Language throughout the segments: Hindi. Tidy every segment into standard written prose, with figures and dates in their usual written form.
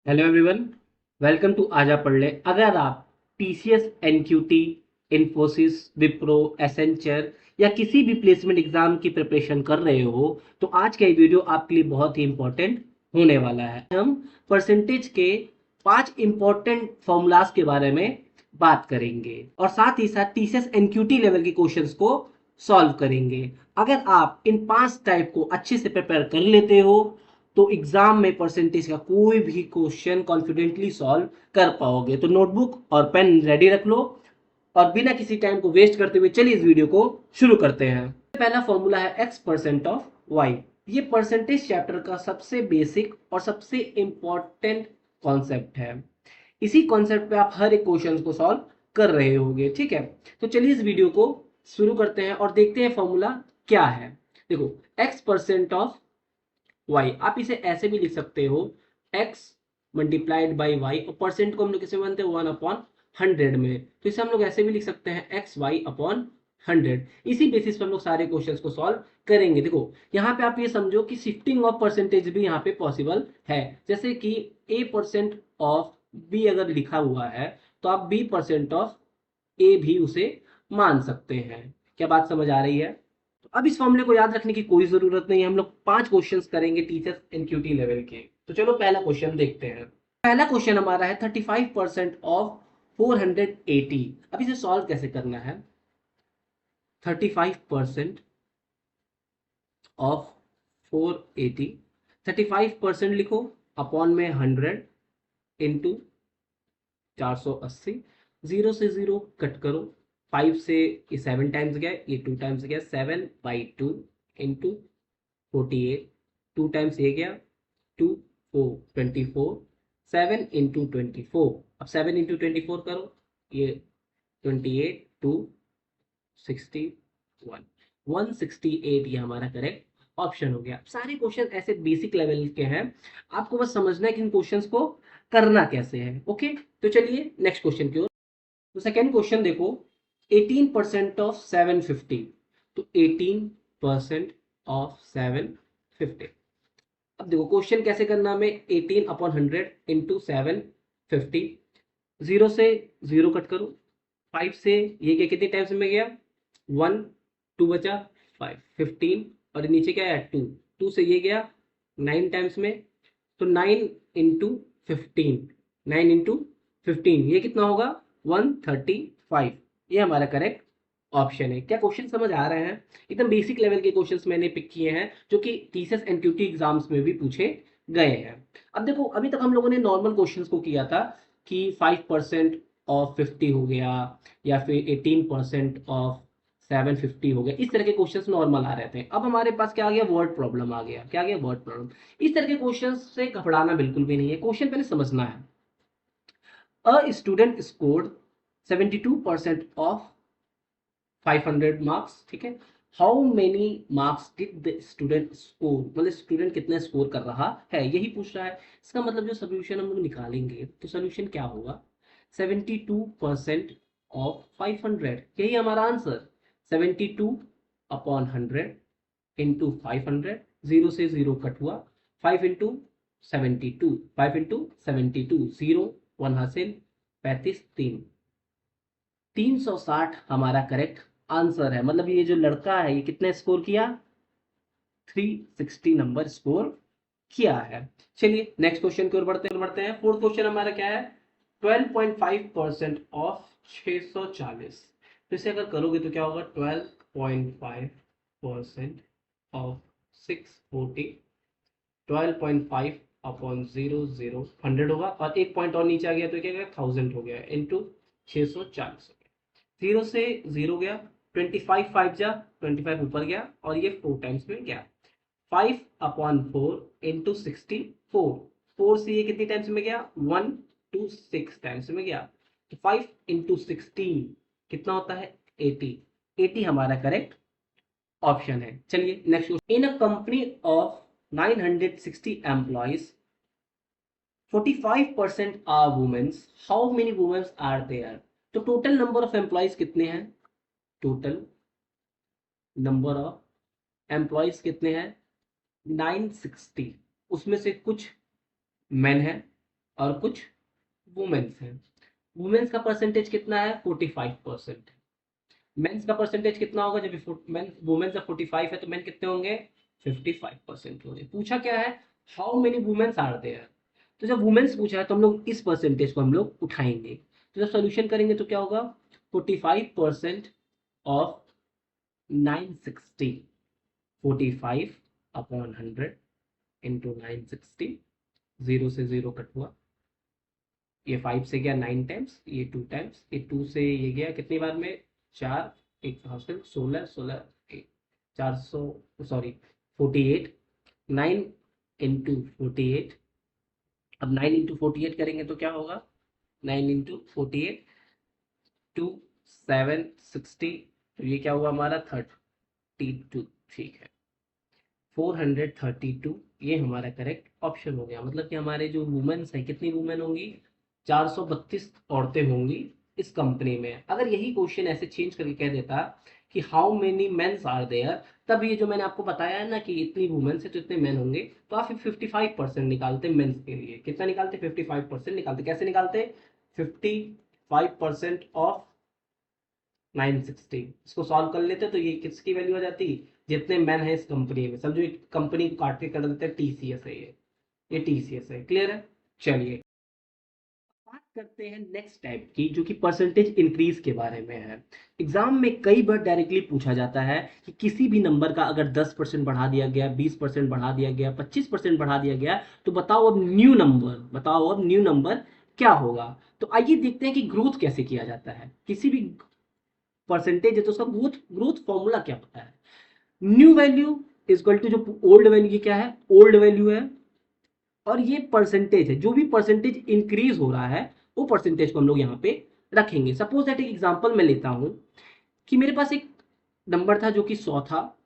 हेलो एवरीवन, वेलकम टू आजा पढ़ ले। अगर आप TCS, NQT, Infosys, Wipro, Accenture या किसी भी प्लेसमेंट एग्जाम की प्रिपरेशन कर रहे हो तो आज का ये वीडियो आपके लिए बहुत ही इंपॉर्टेंट होने वाला है। हम परसेंटेज के 5 इंपॉर्टेंट फॉर्मूलाज के बारे में बात करेंगे और साथ ही साथ टीसीएस एनक्यूटी लेवल के क्वेश्चंस को सॉल्व करेंगे। अगर आप इन 5 टाइप को अच्छे से प्रिपेयर कर लेते हो तो एग्जाम में परसेंटेज का कोई भी क्वेश्चन कॉन्फिडेंटली सॉल्व कर पाओगे। तो नोटबुक और पेन रेडी रख लो और बिना किसी टाइम को वेस्ट करते हुए चलिए इस वीडियो को शुरू करते हैं। पहला फॉर्मूला है एक्स परसेंट ऑफ वाई। ये परसेंटेज चैप्टर का सबसे बेसिक और सबसे इंपॉर्टेंट कॉन्सेप्ट है। इसी कॉन्सेप्ट पे आप हर एक क्वेश्चन को सॉल्व कर रहे होंगे। ठीक है, तो चलिए इस वीडियो को शुरू करते हैं और देखते हैं फॉर्मूला क्या है। देखो, एक्स परसेंट ऑफ वाई, आप इसे ऐसे भी लिख सकते हो एक्स मल्टीप्लाइड बाई वाई, और परसेंट को हम लोग कैसे मानते हैं 1/100 में, तो इसे हम लोग ऐसे भी लिख सकते हैं एक्स वाई अपॉन 100। इसी बेसिस पर हम लोग सारे क्वेश्चंस को सॉल्व करेंगे। देखो, यहाँ पे आप ये समझो कि शिफ्टिंग ऑफ परसेंटेज भी यहाँ पे पॉसिबल है। जैसे कि ए परसेंट ऑफ बी अगर लिखा हुआ है तो आप बी परसेंट ऑफ ए भी उसे मान सकते हैं। क्या बात समझ आ रही है? तो अब इस फॉर्मूले को याद रखने की कोई जरूरत नहीं है। हम लोग 5 क्वेश्चंस करेंगे टीचर्स एनक्यूटी लेवल के। तो चलो पहला क्वेश्चन देखते हैं। पहला क्वेश्चन हमारा है 35% ऑफ 480। अब इसे सॉल्व कैसे करना है? 35% ऑफ 480, 35% लिखो अपॉन में 100 इंटू 480। 0 से 0 कट करो, 5 से ये 7 टाइम्स गया, ये 2 टाइम्स गया, 7/2 इंटू 48। 2 टाइम्स ये गया, 2 4 24, 7 इंटू 24। अब 7 इंटू 24 करो, ये 28 2 61, 168 ये हमारा करेक्ट ऑप्शन हो गया। सारे क्वेश्चन ऐसे बेसिक लेवल के हैं, आपको बस समझना है कि इन क्वेश्चंस को करना कैसे है। ओके, तो चलिए नेक्स्ट क्वेश्चन की ओर। तो सेकेंड क्वेश्चन देखो, 18% ऑफ 750। तो 18% ऑफ 750। अब देखो क्वेश्चन कैसे करना हमें, 18/100 इंटू 750। 0 से 0 कट करो, 5 से ये क्या कितने टाइम्स में गया, 1, 2 बचा, 5 15, और नीचे क्या है 2, 2 से ये गया 9 टाइम्स में, तो 9 इंटू 15, 9 इंटू 15 ये कितना होगा 135। ये हमारा करेक्ट ऑप्शन है। क्या क्वेश्चन समझ आ रहे हैं? एकदम बेसिक लेवल के क्वेश्चंस मैंने पिक किए हैं जो कि टीसीएस एनक्यूटी एग्जाम्स में भी पूछे गए हैं। अब देखो, अभी तक हम लोगों ने नॉर्मल क्वेश्चंस को किया था कि 5% ऑफ 50 हो गया या फिर 18% ऑफ 750 हो गया। इस तरह के क्वेश्चंस नॉर्मल आ रहे थे। अब हमारे पास क्या आ गया, वर्ड प्रॉब्लम आ गया। क्या आ गया? Word problem. इस तरह के क्वेश्चंस से घबराना बिल्कुल भी नहीं है, क्वेश्चन पहले समझना है। A student scored 72% of 500 marks. ठीक है, how many marks did the student score, मतलब स्टूडेंट कितने स्कोर कर रहा है, यही पूछ रहा है। इसका मतलब जो सोल्यूशन हम लोग निकालेंगे तो सोल्यूशन क्या होगा, 72% ऑफ 500, यही हमारा आंसर। 72/100 इंटू 500, 0 से 0 कट हुआ, 5 इंटू 72, 5 इंटू 72, 0 1 हासिल, 35 3, 360 हमारा करेक्ट आंसर है। मतलब ये जो लड़का है ये कितने स्कोर किया, 360 नंबर स्कोर किया है। चलिए नेक्स्ट क्वेश्चन की ओर बढ़ते हैं। फोर्थ क्वेश्चन हमारा क्या है, 12.5% ऑफ 640। तो इसे अगर करोगे तो क्या होगा, 12.5% ऑफ 640, 12.5 अपॉन 0 100 होगा, और एक पॉइंट और नीचे आ गया तो क्या गया 1000 हो गया, इंटू 640 हो गया। 0 से 0 गया, 25 5 जा 25 ऊपर गया, और ये 4 टाइम्स में गया, 5/4 इंटू 64। 4 से ये कितनी टाइम्स में गया, 1 2 6 टाइम्स में गया, तो 5 इंटू 16 कितना होता है 80। 80 हमारा करेक्ट ऑप्शन है। चलिए next question, in a company of 960 employees 45% are womens, how many womens are there. तो टोटल नंबर ऑफ एम्प्लॉइज कितने हैं, टोटल नंबर ऑफ एम्प्लॉइज कितने हैं 960, उसमें से कुछ मेन है और कुछ वुमेन्स हैं। वुमेन्स का परसेंटेज कितना है? 45%। मेंस का परसेंटेज कितना होगा? जब मेन वुमेन्स का 45 है तो मेन कितने होंगे? 55% होंगे। पूछा क्या है? How many womens are there. तो जब वुमेन्स पूछा है तो हम लोग इस परसेंटेज को हम लोग उठाएंगे। तो जब सोल्यूशन करेंगे तो क्या होगा? 45% ऑफ 960, 45 अपॉन 100 इंटू 960, जीरो से जीरो कट हुआ, ये 5 से गया 9 टाइम्स, ये 2 टाइम्स, ये 2 से ये गया कितनी बार में? 4, एक हासिल 16, 16 400, सॉरी 48, 9 इंटू 48। अब 9 इंटू 48 करेंगे तो क्या होगा? 9 इंटू 48, 760, तो ये क्या हुआ हमारा? 32। ठीक है, 432 ये हमारा करेक्ट ऑप्शन हो गया। मतलब कि हमारे जो वुमेन्स हैं, कितनी वुमेन होंगी? 432 औरतें होंगी इस कंपनी में। अगर यही क्वेश्चन ऐसे चेंज करके कह देता कि how many mens are there, तब ये जो मैंने आपको बताया है ना कि इतनी वुमेन्स है तो इतने मेन होंगे, तो आप 55% निकालते मेंस के लिए। कितना निकालते? 55% निकालते। कैसे निकालते? 55% ऑफ 960। इसको सॉल्व कर लेते तो ये किसकी वैल्यू आ जाती? जितने मैन है इस कंपनी में। समझो एक कंपनी को काट के कर देते हैं, टीसीएस है ये टीसीएस है। क्लियर है? चलिए बात करते हैं नेक्स्ट टाइप की, जो कि परसेंटेज इंक्रीज के बारे में है। एग्जाम में कई बार डायरेक्टली पूछा जाता है कि किसी भी नंबर का अगर 10% बढ़ा दिया गया, 20% बढ़ा दिया गया, 25% बढ़ा दिया गया, तो बताओ अब न्यू नंबर, बताओ अब न्यू नंबर क्या होगा। तो आइए देखते हैं कि ग्रोथ कैसे किया जाता है। किसी भी परसेंटेज है तो उसका ग्रोथ ग्रोथ फॉर्मूला क्या होता है? न्यू वैल्यू इक्वल टू जो ओल्ड वैल्यू, ये क्या है? ओल्ड वैल्यू है। और ये परसेंटेज है, जो भी परसेंटेज इंक्रीज हो रहा है वो परसेंटेज को हम लोग यहाँ पे रखेंगे। सपोज दैट एक एग्जांपल मैं लेता हूं कि मेरे पास एक नंबर था जो कि 100 था,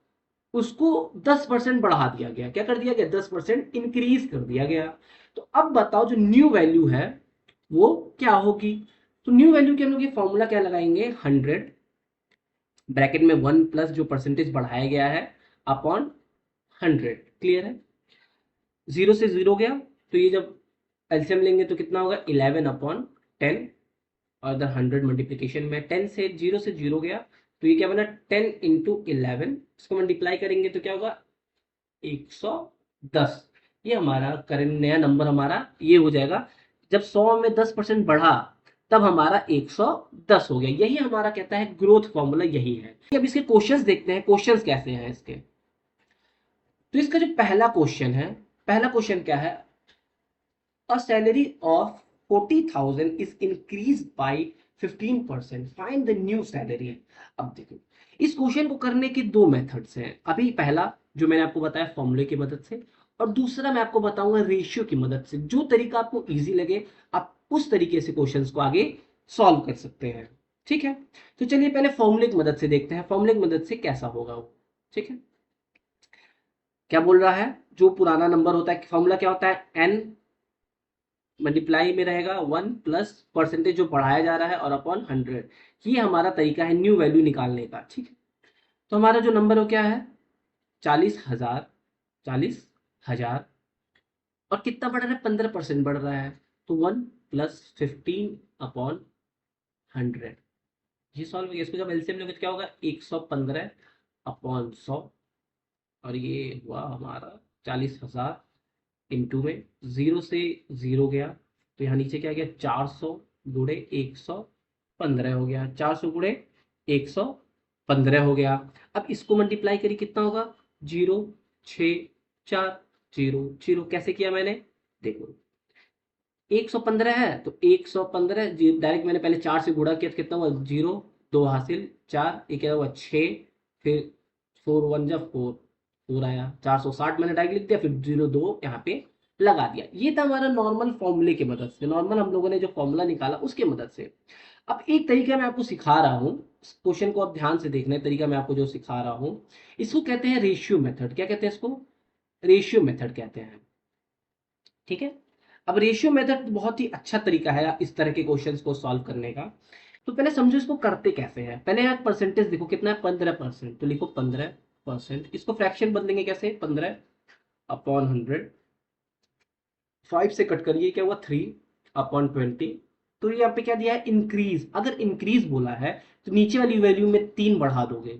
उसको 10% बढ़ा दिया गया। क्या कर दिया गया? 10% इंक्रीज कर दिया गया। तो अब बताओ जो न्यू वैल्यू है वो क्या होगी? तो न्यू वैल्यू के हम लोग ये फॉर्मूला क्या लगाएंगे? 100 ब्रैकेट में 1 प्लस जो परसेंटेज बढ़ाया गया है अपॉन 100। क्लियर है? जीरो से जीरो गया, तो ये जब एलसीएम लेंगे तो कितना होगा? 11 अपॉन 10। और इधर 100 मल्टीप्लीकेशन में 10 से जीरो गया, तो ये क्या बना? 10 इंटू 11। इसको मल्टीप्लाई करेंगे तो क्या होगा? 110। ये हमारा करेंट नया नंबर हमारा ये हो जाएगा। जब 100 में 10% बढ़ा तब हमारा 110 हो गया। यही हमारा कहता है ग्रोथ फॉर्मूला, यही है। अब इसके क्वेश्चंस देखते हैं, क्वेश्चंस कैसे हैं इसके। तो इसका जो पहला क्वेश्चन है, पहला क्वेश्चन क्या है? A salary of 40,000 is increased by 15%. Find the new salary. अब देखो इस क्वेश्चन को करने के दो मेथड्स हैं। अभी पहला जो मैंने आपको बताया फॉर्मूले की मदद से, और दूसरा मैं आपको बताऊंगा रेशियो की मदद से। जो तरीका आपको इजी लगे आप उस तरीके से क्वेश्चंस को आगे सॉल्व कर सकते हैं। ठीक है, तो चलिए पहले फॉर्मूले की मदद से देखते हैं, फॉर्मूले की मदद से कैसा होगा वो। ठीक है, क्या बोल रहा है? जो पुराना नंबर होता है, फॉर्मूला क्या होता है? एन मल्टीप्लाई में रहेगा 1 प्लस परसेंटेज जो बढ़ाया जा रहा है और अपॉन 100। ये हमारा तरीका है न्यू वैल्यू निकालने का। ठीक है, तो हमारा जो नंबर हो क्या है? 40,000, 40,000। और कितना बढ़ रहा है? 15% बढ़ रहा है, तो 1 प्लस 15 अपॉन 100। ये सॉल्व हो गया। इसको जब एलसीएम लोगे तो क्या होगा? 115 अपॉन 100। और ये हुआ हमारा 40,000 इंटू में जीरो से जीरो गया, तो यहाँ नीचे क्या गया? 400 गुणे 115 हो गया। 400 गुणे 115 हो गया। अब इसको मल्टीप्लाई करिए, कितना होगा? 0, 6, 4, 0, 0। कैसे किया मैंने? देखो 115 है तो 115 डायरेक्ट मैंने पहले 4 से गुणा किया तो कितना हुआ? 0, 2 हासिल 4, ये क्या हुआ? 6, फिर 4 1 जा 4, 4 आया। 460 मैंने डायरेक्ट लिख दिया, फिर 0 2 यहाँ पे लगा दिया। ये था हमारा नॉर्मल फॉर्मूले की मदद से, नॉर्मल हम लोगों ने जो फॉर्मूला निकाला उसकी मदद से। अब एक तरीका मैं आपको सिखा रहा हूँ, क्वेश्चन को आप ध्यान से देखना है। तरीका मैं आपको जो सिखा रहा हूँ इसको कहते हैं रेशियो मेथड। क्या कहते हैं इसको? रेशियो मेथड कहते हैं। ठीक है, अब रेशियो मेथड बहुत ही अच्छा तरीका है इस तरह के क्वेश्चंस को सॉल्व करने का। तो पहले समझो इसको करते कैसे हैं। पहले यार परसेंटेज देखो कितना है? 15%, तो लिखो 15%। इसको फ्रैक्शन बदलेंगे कैसे? 15 अपॉन 100। 5 से कट करिए, क्या हुआ? 3। अपॉन 20। तो यहाँ पे क्या दिया है, इंक्रीज। अगर इंक्रीज बोला है तो नीचे वाली वैल्यू में 3 बढ़ा दोगे,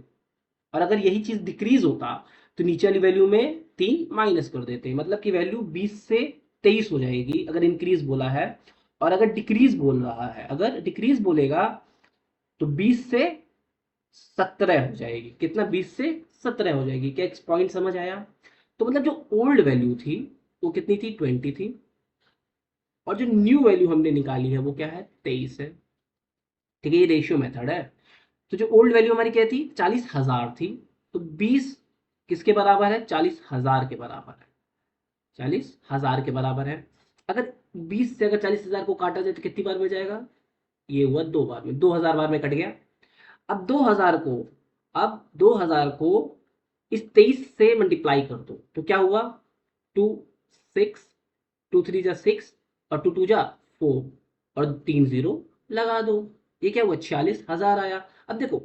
और अगर यही चीज डिक्रीज होता तो नीचे वाली वैल्यू में 3 माइनस कर देते, मतलब कि वैल्यू 20 से 23 हो जाएगी अगर इंक्रीज बोला है। और अगर डिक्रीज बोल रहा है, अगर डिक्रीज बोलेगा तो 20 से 17 हो जाएगी। कितना, 20 से 17 हो जाएगी। क्या एक पॉइंट समझ आया? तो मतलब जो ओल्ड वैल्यू थी वो कितनी थी, 20 थी, और जो न्यू वैल्यू हमने निकाली है वो क्या है, 23 है। ठीक है, ये रेशियो मेथड है। तो जो ओल्ड वैल्यू हमारी क्या थी, 40,000 थी, तो 20 किसके बराबर है, 40,000 के बराबर है। 40,000 के बराबर है। अगर 20 से अगर 40,000 को काटा जाए तो कितनी बार में जाएगा, ये हुआ 2 बार में, 2000 बार में कट गया। अब 2000 को, अब 2000 को इस 23 से मल्टीप्लाई कर दो तो क्या हुआ, 2 6, 2 3 जा 6, और 2 2 जा 4, और 3 जीरो लगा दो। ये क्या हुआ, 46,000 आया। अब देखो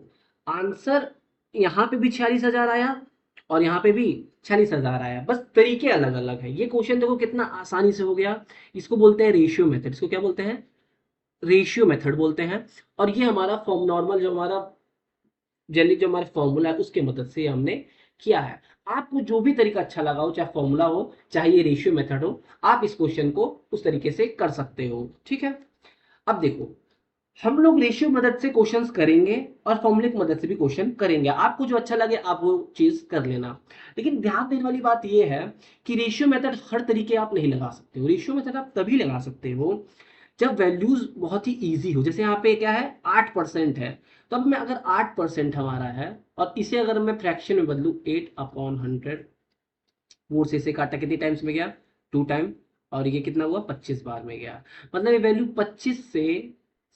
आंसर यहाँ पे भी 46,000 आया और यहाँ पे भी 46,000 आया, बस तरीके अलग अलग है। ये क्वेश्चन देखो कितना आसानी से हो गया। इसको बोलते हैं रेशियो मेथड। इसको क्या बोलते हैं, रेशियो मेथड बोलते हैं। और ये हमारा फॉर्म नॉर्मल जो हमारा जनरली जो हमारा फॉर्मूला है उसके मदद से हमने किया है। आपको जो भी तरीका अच्छा लगा हो, चाहे फॉर्मूला हो चाहे ये रेशियो मेथड हो, आप इस क्वेश्चन को उस तरीके से कर सकते हो। ठीक है, अब देखो हम लोग रेशियो मदद से क्वेश्चंस करेंगे और फॉर्मूले की मदद से भी क्वेश्चन करेंगे। आपको जो अच्छा लगे आप वो चीज कर लेना। लेकिन ध्यान देने वाली बात ये है कि रेशियो मेथड हर तरीके आप नहीं लगा सकते हो। रेशियो मेथड आप तभी लगा सकते हो जब वैल्यूज बहुत ही इजी हो। जैसे यहाँ पे क्या है, 8% है, तो अब मैं अगर 8% हमारा है और इसे अगर मैं फ्रैक्शन में बदलूं, 8/100, वो से इसे काटा कितनी टाइम्स में गया, 2 टाइम, और ये कितना हुआ, 25 बार में गया। मतलब ये वैल्यू 25 से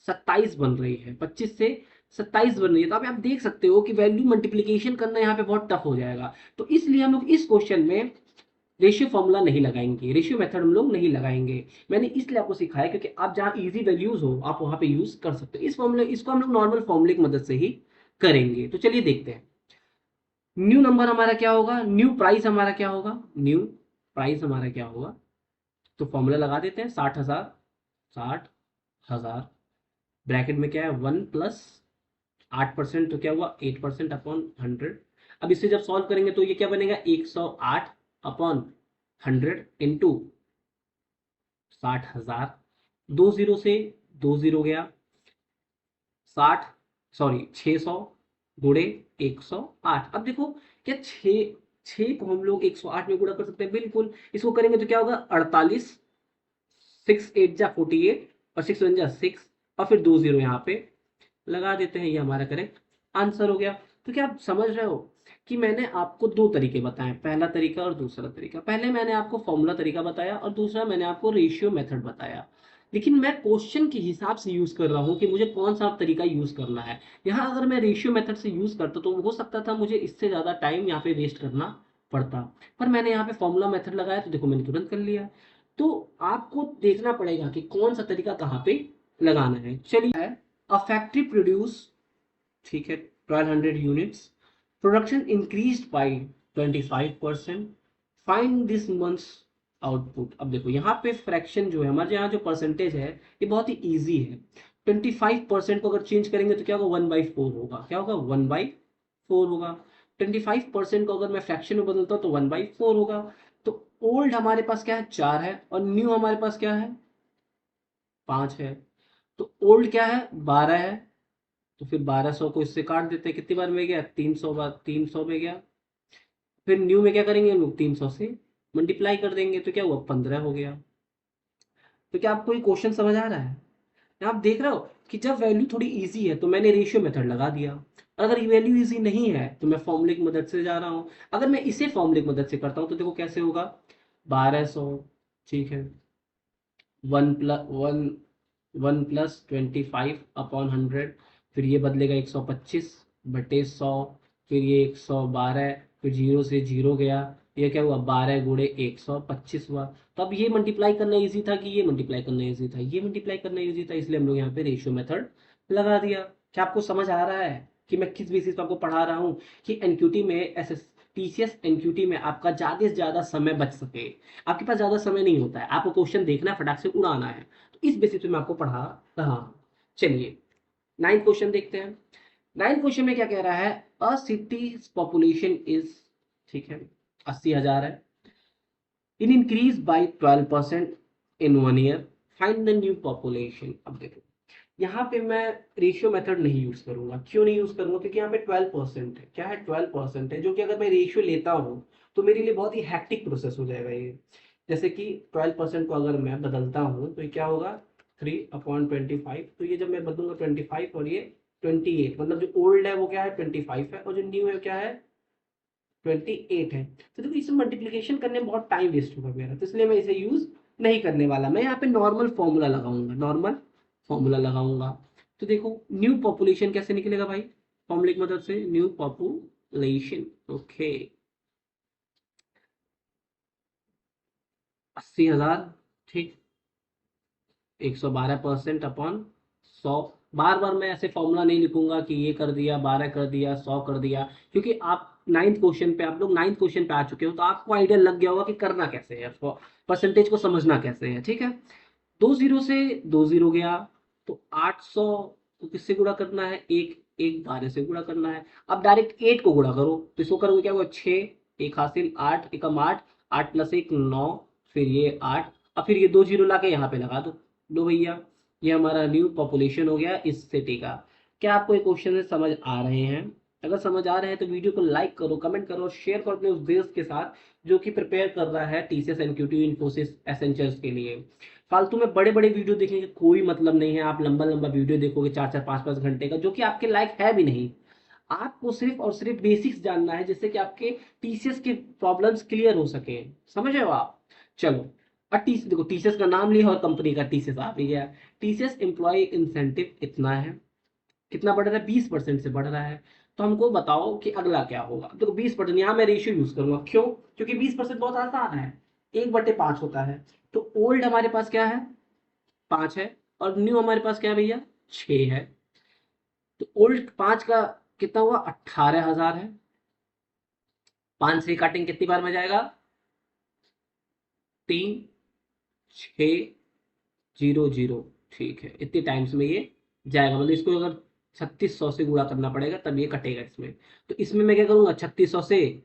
27 बन रही है, 25 से 27 बन रही है। तो अब आप देख सकते हो कि वैल्यू मल्टीप्लीकेशन करना यहाँ पे बहुत टफ हो जाएगा। तो इसलिए हम लोग इस क्वेश्चन में रेशियो फॉर्मूला नहीं लगाएंगे, रेशियो मेथड हम लोग नहीं लगाएंगे। मैंने इसलिए आपको सिखाया क्योंकि आप जहाँ इजी वैल्यूज हो आप वहां पे यूज कर सकते हो। इस फॉर्मूले, इसको हम लोग नॉर्मल फॉर्मूले की मदद से ही करेंगे। तो चलिए देखते हैं। न्यू नंबर हमारा क्या होगा, न्यू प्राइस हमारा क्या होगा, न्यू प्राइस हमारा क्या होगा। तो फॉर्मूला लगा देते हैं, 60,000, 60,000, ब्रैकेट में क्या है, 1 प्लस 8%, तो क्या हुआ, 8%/100। अब इसे जब सॉल्व करेंगे तो ये क्या बनेगा, 108/100 इंटू 60,000। 2 जीरो से 2 जीरो गया, 60, सॉरी 600 गुणे 108। अब देखो क्या 6 को हम लोग 108 में गुणा कर सकते हैं, बिल्कुल। इसको करेंगे तो क्या होगा, 48, 6 8 जा 48, और 6 1 जा 6, और फिर 2 जीरो यहाँ पे लगा देते हैं। ये हमारा करेक्ट आंसर हो गया। तो क्या आप समझ रहे हो कि मैंने आपको दो तरीके बताए, पहला तरीका और दूसरा तरीका। पहले मैंने आपको फॉर्मूला तरीका बताया और दूसरा मैंने आपको रेशियो मेथड बताया। लेकिन मैं क्वेश्चन के हिसाब से यूज कर रहा हूँ कि मुझे कौन सा तरीका यूज करना है। यहाँ अगर मैं रेशियो मेथड से यूज करता तो हो सकता था मुझे इससे ज्यादा टाइम यहाँ पे वेस्ट करना पड़ता, पर मैंने यहाँ पे फॉर्मूला मेथड लगाया तो देखो मैंने तुरंत कर लिया। तो आपको देखना पड़ेगा कि कौन सा तरीका कहाँ पे लगाना है। चलिए, अ फैक्ट्री प्रोड्यूस, ठीक है, 1200 units, production increased by 25%, find this months output. अब देखो यहाँ पे फ्रैक्शन जो है, हमारे यहाँ जो परसेंटेज है ये बहुत ही इजी है। 25% को अगर चेंज करेंगे तो क्या होगा, 1/4 होगा। क्या होगा, 1/4 होगा। 25% को अगर मैं फ्रैक्शन में बदलता हूँ तो 1/4 होगा। तो ओल्ड हमारे पास क्या है, 4 है, और न्यू हमारे पास क्या है, 5 है। तो ओल्ड क्या है, 12 है, तो फिर 1200 को इससे काट देते हैं, कितनी बार में गया, 300 बार, 300 में गया। फिर न्यू में क्या करेंगे हम लोग, 300 से मल्टीप्लाई कर देंगे तो क्या हुआ, 15 हो गया। तो क्या आपको ये क्वेश्चन समझ आ रहा है? आप देख रहे हो कि जब वैल्यू थोड़ी इजी है तो मैंने रेशियो मेथड लगा दिया, और अगर वैल्यू इजी नहीं है तो मैं फॉर्मूले की मदद से जा रहा हूँ। अगर मैं इसे फॉर्मूले की मदद से करता हूँ तो देखो कैसे होगा, 1200, ठीक है, 1+25/100, फिर ये बदलेगा 125/100, फिर ये 112, फिर जीरो से जीरो गया, ये क्या हुआ, 12 गुणे 125 हुआ। तो अब ये मल्टीप्लाई करना इजी था कि ये मल्टीप्लाई करना इजी था, ये मल्टीप्लाई करना इजी था, इसलिए हम लोग यहाँ पे रेशियो मेथड लगा दिया। क्या आपको समझ आ रहा है कि मैं किस बेसिस पर आपको पढ़ा रहा हूँ कि एनक्यूटी में एस टीसीएस एनक्यूटी में आपका ज़्यादा से ज़्यादा समय बच सके। आपके पास ज़्यादा समय नहीं होता है, आपको क्वेश्चन देखना है, फटाक से उड़ाना है, तो इस बेसिस पे मैं आपको पढ़ा रहा हूँ। चलिए 9th क्वेश्चन देखते हैं। 9th क्वेश्चन में क्या कह रहा है, अ सिटी पॉपुलेशन इज, ठीक है, 80,000 है, in increase by 12% in 1 year, find the new population. अब देखो यहाँ पे मैं रेशियो मेथड नहीं यूज करूंगा। क्यों नहीं यूज करूंगा? क्योंकि यहाँ पे 12% है। क्या है? 12% है, जो कि अगर मैं रेशियो लेता हूँ तो मेरे लिए बहुत ही हैक्टिक प्रोसेस हो जाएगा ये। जैसे कि 12% को अगर मैं बदलता हूँ तो ये क्या होगा, 3/25। तो ये जब मैं बदलूंगा 25 और ये 28, मतलब जो ओल्ड है वो क्या है 25 है, और जो न्यू है क्या है 28 है। तो देखो इसे मल्टीप्लीकेशन करने में बहुत टाइम वेस्ट होगा मेरा, तो इसलिए मैं इसे यूज नहीं करने वाला। मैं यहाँ पे नॉर्मल फॉर्मूला लगाऊंगा, नॉर्मल फॉर्मूला लगाऊंगा। तो देखो न्यू पॉपुलेशन कैसे निकलेगा भाई, फॉर्मूले की मदद से, न्यू पॉपुलेशन, ओके, 80,000, ठीक, 112% अपॉन 100। बार बार मैं ऐसे फॉर्मूला नहीं लिखूंगा कि ये कर दिया, 12 कर दिया, 100 कर दिया, क्योंकि आप 9th क्वेश्चन पे, आप लोग 9th क्वेश्चन पे आ चुके हो, तो आपको आइडिया लग गया होगा कि करना कैसे है, परसेंटेज को समझना कैसे है, ठीक है। 20 से 20 गया, तो 800 को किससे गुणा करना है, एक एक 12 से गुणा करना है। अब डायरेक्ट 8 को गुणा करो, तो इसको करोगे क्या होगा, 6 एक हासिल 8 एकम 8, 8 प्लस 1 9, फिर ये 8, अब फिर ये 2 जीरो ला के यहाँ पे लगा दो। लो भैया, ये हमारा न्यू पॉपुलेशन हो गया इस सिटी का। क्या आपको ये क्वेश्चन समझ आ रहे हैं? अगर समझ आ रहे हैं तो वीडियो को लाइक करो, कमेंट करो, शेयर करो अपने उस दोस्त के साथ जो कि प्रिपेयर कर रहा है टीसीएस एनक्यूटी इन्फोसिस एसेंचर्स के लिए। फालतू में बड़े बड़े वीडियो देखने का कोई मतलब नहीं है। आप लंबा लंबा वीडियो देखोगे 4 4 5 5 घंटे का, जो कि आपके लायक है भी नहीं। आपको सिर्फ और सिर्फ बेसिक्स जानना है, जिससे कि आपके टीसीएस के प्रॉब्लम्स क्लियर हो सके। समझ रहे हो आप? चलो, अब टीसीएस देखो, टीसीएस का नाम लिया और कंपनी का टीसीएस आ भी गया। टीसीएस एम्प्लॉय इंसेंटिव इतना है, कितना बढ़ रहा है, 20% से बढ़ रहा है। तो हमको बताओ कि अगला क्या होगा। देखो 20%, यहाँ मैं रेशियो यूज करूंगा, क्यों? क्योंकि 20% बहुत आसान है, 1/5 होता है। तो ओल्ड हमारे पास क्या है, 5 है, और न्यू हमारे पास क्या है भैया, 6 है। तो ओल्ड 5 का कितना हुआ, 18,000 है। 5 से काटेंगे कितनी बार में जाएगा, 3 6 0 0, ठीक है, इतने टाइम्स में ये जाएगा। मतलब इसको अगर 3600 से गुणा करना पड़ेगा तब ये कटेगा इसमें। तो इसमें मैं क्या करूंगा, 3600 से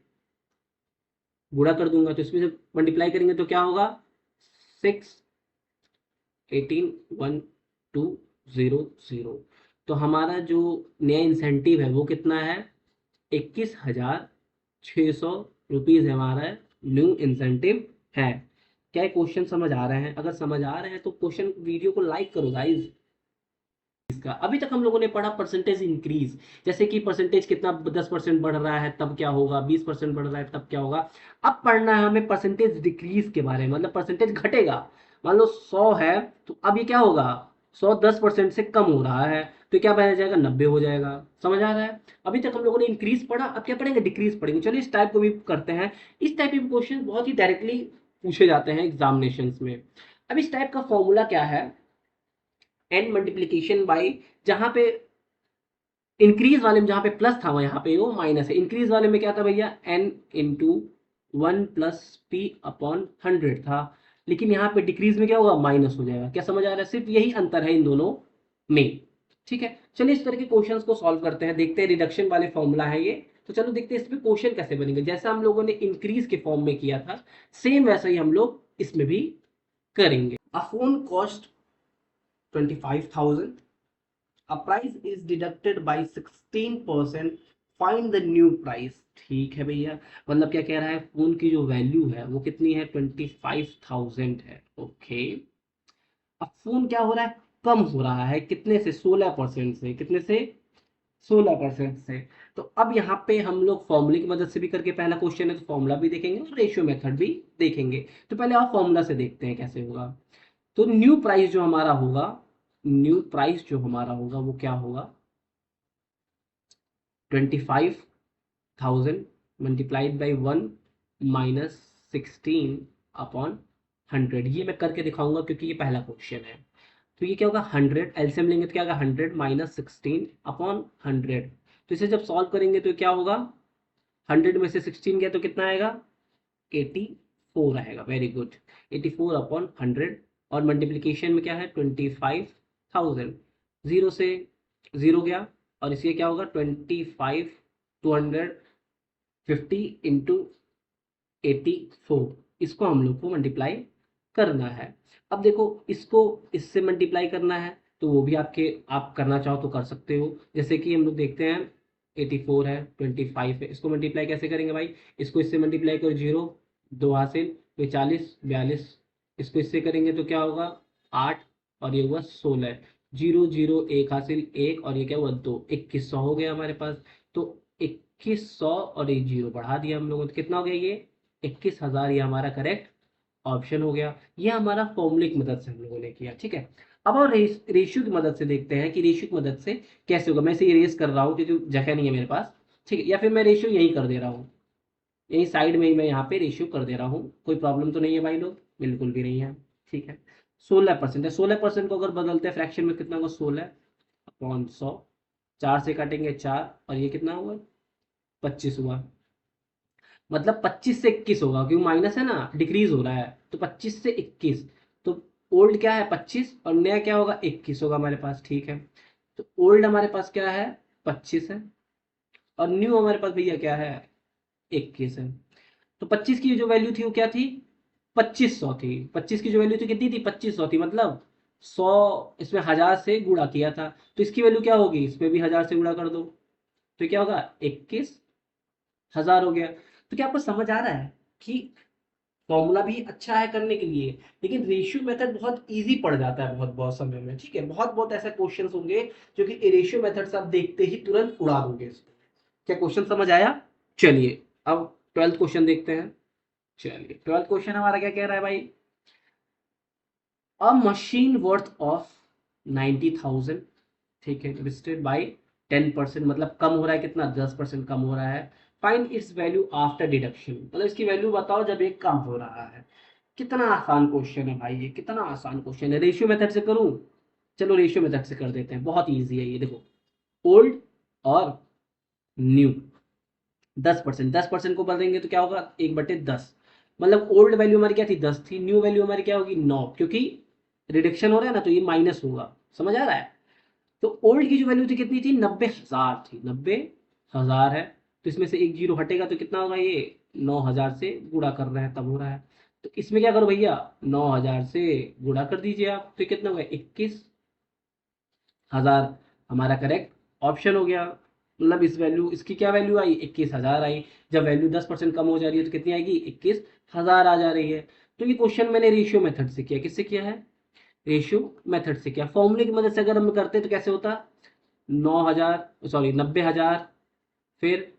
गुणा कर दूंगा, तो इसमें से मल्टीप्लाई करेंगे तो क्या होगा, 6 18 1 2 0 0। तो हमारा जो नया इंसेंटिव है वो कितना है, 21,600 रुपीज हमारा न्यू इंसेंटिव है। क्या क्वेश्चन समझ आ रहे हैं? अगर समझ आ रहे हैं तो क्वेश्चन वीडियो को लाइक करो गाइज। इसका अभी तक हम लोगों ने पढ़ा परसेंटेज इंक्रीज, जैसे कि परसेंटेज कितना, 10% बढ़ रहा है तब क्या होगा, 20% बढ़ रहा है तब क्या होगा। अब पढ़ना है हमें परसेंटेज डिक्रीज के बारे में, मतलब परसेंटेज घटेगा। मान लो 100 है, तो अब ये क्या होगा, 100 10% से कम हो रहा है, तो क्या बन जाएगा, 90 हो जाएगा। समझ आ रहा है? अभी तक हम लोगों ने इंक्रीज पढ़ा, अब क्या पढ़ेंगे, डिक्रीज पढ़ेंगे। चलिए इस टाइप को भी करते हैं। इस टाइप के क्वेश्चन बहुत ही डायरेक्टली पूछे जाते हैं एग्जामिनेशन में। अब इस टाइप का फॉर्मूला क्या है, एन मल्टीप्लीकेशन बाई, जहां पे इंक्रीज वाले में जहां पे प्लस था वहां यहाँ पे वो माइनस है। इंक्रीज वाले में क्या था भैया, एन इंटू 1 + p/100 था, लेकिन यहाँ पे डिक्रीज में क्या होगा, माइनस हो जाएगा। क्या समझ आ रहा है? सिर्फ यही अंतर है इन दोनों में, ठीक है। चलिए इस तरह के क्वेश्चंस को सॉल्व करते हैं, देखते हैं, रिडक्शन वाले फॉर्मूला है ये। तो चलो देखते हैं इस पे क्वेश्चन कैसे बनेंगे। जैसा हम लोगों ने इंक्रीज के फॉर्म में किया था, सेम वैसा ही हम लोग इसमें भी करेंगे। अ phone cost 25,000, a price is deducted by 16%, find the new price। ठीक है भैया, मतलब क्या कह रहा है, फोन की जो वैल्यू है वो कितनी है, 25,000 है, ओके। अब फोन क्या हो रहा है, कम हो रहा है, कितने से, 16% से। कितने से, 16% से। तो अब यहाँ पे हम लोग फॉर्मूले की मदद से भी करके, पहला क्वेश्चन है तो फॉर्मूला भी देखेंगे और रेशियो मेथड भी देखेंगे। तो पहले आप फॉर्मूला से देखते हैं कैसे होगा। तो न्यू प्राइस जो हमारा होगा, न्यू प्राइस जो हमारा होगा वो क्या होगा, 25,000 मल्टीप्लाइड बाई 1 माइनस 16/100। ये मैं करके दिखाऊंगा क्योंकि ये पहला क्वेश्चन है। तो ये क्या होगा, 100 एलसीएम लेंगे तो क्या होगा, 100 माइनस 16/100। तो इसे जब सॉल्व करेंगे तो क्या होगा, 100 में से 16 गया तो कितना आएगा? 84 आएगा। Very good. 84/100। और मल्टीप्लीकेशन में क्या है? 25,000। जीरो से जीरो गया, और इसलिए क्या होगा? 25,250 इंटू 84। इसको हम लोग को मल्टीप्लाई करना है। अब देखो, इसको इससे मल्टीप्लाई करना है तो वो भी आप करना चाहो तो कर सकते हो। जैसे कि हम लोग देखते हैं, 84 है, 25 है, इसको मल्टीप्लाई कैसे करेंगे भाई? इसको इससे मल्टीप्लाई करो, जीरो, दो हासिल, तो 40, 42। इसको इससे करेंगे तो क्या होगा? 8, और ये हुआ 16। जीरो जीरो एक हासिल, एक, और ये क्या हुआ? 2, 2100 हो गया हमारे पास। तो 2100 और एक जीरो बढ़ा दिया हम लोगों ने, तो कितना हो गया ये? 21,000। ये हमारा करेक्ट ऑप्शन हो गया। ये हमारा फॉर्मूले की मदद से हम लोगों ने किया, ठीक है। अब और रेशियो की मदद से देखते हैं कि रेशियो की मदद से कैसे होगा। मैं इसे इरेज कर रहा हूँ क्योंकि जगह नहीं है मेरे पास, ठीक है। या फिर मैं रेशियो यहीं कर दे रहा हूँ, यहीं साइड में ही मैं यहाँ पे रेशियो कर दे रहा हूँ। कोई प्रॉब्लम तो नहीं है भाई लोग? बिल्कुल भी नहीं है, ठीक है। 16% है। 16% को अगर बदलते हैं फ्रैक्शन में, कितना होगा? 16/100। 4 से काटेंगे 4, और ये कितना हुआ? 25 हुआ। मतलब 25 से 21 होगा, क्योंकि माइनस है ना, डिक्रीज हो रहा है, तो 25 से 21। तो ओल्ड क्या है? 25, और नया क्या होगा? 21 होगा हमारे पास, ठीक है। तो ओल्ड हमारे पास क्या है? 25 है, और न्यू हमारे पास भैया क्या है? 21 है। तो 25 की जो वैल्यू थी वो क्या थी? 2500 थी। 25 की जो वैल्यू थी कितनी थी? 2500 थी। मतलब 100 इसमें 1000 से गुणा किया था, तो इसकी वैल्यू क्या होगी? इसमें भी 1000 से गुणा कर दो, तो क्या होगा? 21,000 हो गया। तो क्या आपको समझ आ रहा है कि फॉर्मूला भी अच्छा है करने के लिए, लेकिन रेशियो मेथड बहुत इजी पड़ जाता है बहुत बहुत समय में, ठीक है। बहुत बहुत ऐसे क्वेश्चंस होंगे जो कि रेशियो मेथड से आप देखते ही तुरंत उड़ा दोगे इसको। क्या क्वेश्चन समझ आया? चलिए, अब 12th क्वेश्चन देखते हैं। चलिए, 12th क्वेश्चन हमारा क्या कह रहा है भाई? अ मशीन वर्थ ऑफ 90,000, ठीक है, लिस्टेड बाय 10%, मतलब कम हो रहा है कितना? 10% कम हो रहा है। Find its value after deduction, मतलब इसकी वैल्यू बताओ जब ये कम हो रहा है। कितना आसान क्वेश्चन है भाई ये, कितना आसान क्वेश्चन है। रेशियो मेथड से करूं? चलो रेशियो मेथड से कर देते हैं, बहुत इजी है ये। देखो, ओल्ड और न्यू, 10%, 10% को बदलेंगे तो क्या होगा? 1/10। मतलब ओल्ड वैल्यू हमारी क्या थी? 10 थी। न्यू वैल्यू हमारी क्या होगी? 9, क्योंकि रिडक्शन हो रहा है ना, तो ये माइनस होगा। समझ आ रहा है? तो ओल्ड की जो वैल्यू थी कितनी थी? 90,000 थी। 90,000 है, तो इसमें से एक जीरो हटेगा तो कितना होगा? ये 9,000 से गुणा कर रहे हैं तब हो रहा है। तो इसमें क्या करो भैया? 9,000 से गुणा कर दीजिए आप, तो कितना होगा? 21,000 हमारा करेक्ट ऑप्शन हो गया। मतलब इस वैल्यू, इसकी क्या वैल्यू आई? 21,000 आई। जब वैल्यू 10% कम हो जा रही है तो कितनी आएगी? 21,000 आ जा रही है। तो ये क्वेश्चन मैंने रेशियो मेथड से किया। किससे किया है? रेशियो मेथड से किया। फॉर्मूले की मदद से अगर हम करते तो कैसे होता? 9,000, सॉरी 90,000, फिर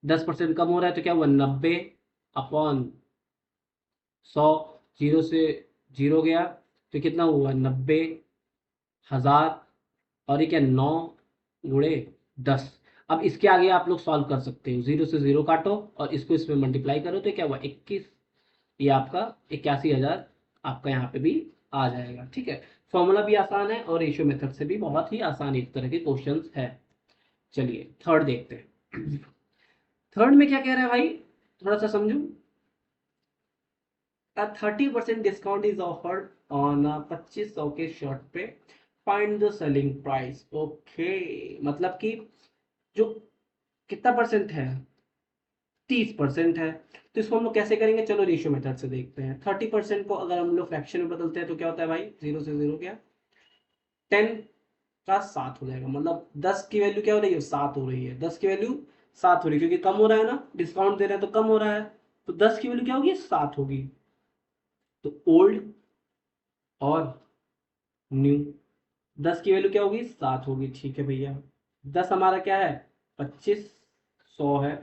10% कम हो रहा है तो क्या हुआ? 90/100। जीरो से जीरो गया तो कितना हुआ? 90,000। और ये क्या? 9 × 10। अब इसके आगे आप लोग सॉल्व कर सकते हो। जीरो से जीरो काटो और इसको इसमें मल्टीप्लाई करो तो क्या हुआ? 21। ये आपका 81,000 आपका यहाँ पे भी आ जाएगा, ठीक है। फॉर्मूला भी आसान है और रेशियो मेथड से भी बहुत ही आसान एक तरह के क्वेश्चंस है। चलिए थर्ड देखते हैं। थर्ड में क्या कह रहा है भाई? थोड़ा सा समझू। A 30% discount is offered on 2500 के शर्ट पे, find the selling price. Okay, मतलब कि जो कितना परसेंट है? 30% है। तो इसको हम लोग कैसे करेंगे? चलो रेशियो मेथड से देखते हैं। 30% को अगर हम लोग फ्रैक्शन में बदलते हैं तो क्या होता है भाई? जीरो से जीरो क्या? 10 का 7 हो जाएगा। मतलब 10 की वैल्यू क्या हो रही है? 7 हो रही है। 10 की वैल्यू 7 हो रही है, क्योंकि कम हो रहा है ना, डिस्काउंट दे रहे हैं तो कम हो रहा है। तो 10 की वैल्यू क्या होगी? 7 होगी। तो ओल्ड और न्यू, 10 की वैल्यू क्या होगी? 7 होगी, ठीक है भैया। 10 हमारा क्या है? 2500 है।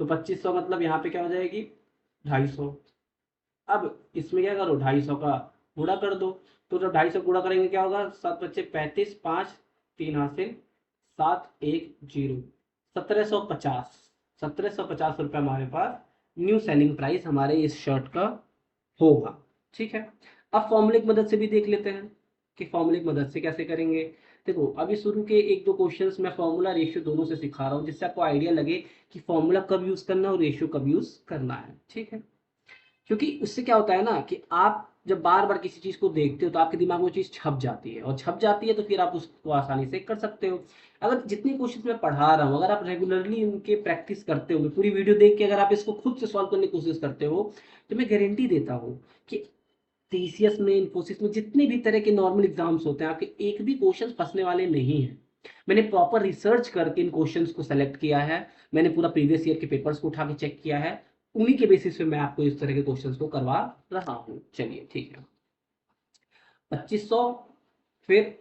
तो 2500 मतलब यहाँ पे क्या हो जाएगी? 250। अब इसमें क्या करो? 250 का गुणा कर दो। तो जब 250 गुणा करेंगे क्या होगा? 7×5 = 35, 5 3 हासिल, 710, 1750। 1750 रुपये हमारे पास न्यू सेलिंग प्राइस हमारे इस शर्ट का होगा, ठीक है। अब फॉर्मूले की मदद से भी देख लेते हैं कि फॉर्मूले की मदद से कैसे करेंगे। देखो अभी शुरू के एक दो क्वेश्चंस मैं फॉर्मूला रेशियो दोनों से सिखा रहा हूँ, जिससे आपको आइडिया लगे कि फॉर्मूला कब यूज़ करना है और रेशियो कब यूज़ करना है, ठीक है। क्योंकि उससे क्या होता है ना कि आप जब बार बार किसी चीज़ को देखते हो तो आपके दिमाग में वो चीज़ छप जाती है, और छप जाती है तो फिर आप उसको आसानी से कर सकते हो। अगर जितनी कोशिश मैं पढ़ा रहा हूँ, अगर आप रेगुलरली उनके प्रैक्टिस करते हो, पूरी वीडियो देख के अगर आप इसको खुद से सॉल्व करने की कोशिश करते हो, तो मैं गारंटी देता हूँ कि टीसीएस में, इन्फोसिस में जितने भी तरह के नॉर्मल एग्जाम्स होते हैं, आपके एक भी क्वेश्चन फंसने वाले नहीं हैं। मैंने प्रॉपर रिसर्च करके इन क्वेश्चंस को सेलेक्ट किया है, मैंने पूरा प्रीवियस ईयर के पेपर्स को उठा के चेक किया है, उन्हीं के बेसिस पे मैं आपको इस तरह के क्वेश्चंस को करवा रहा हूँ। चलिए ठीक है, 2500 फिर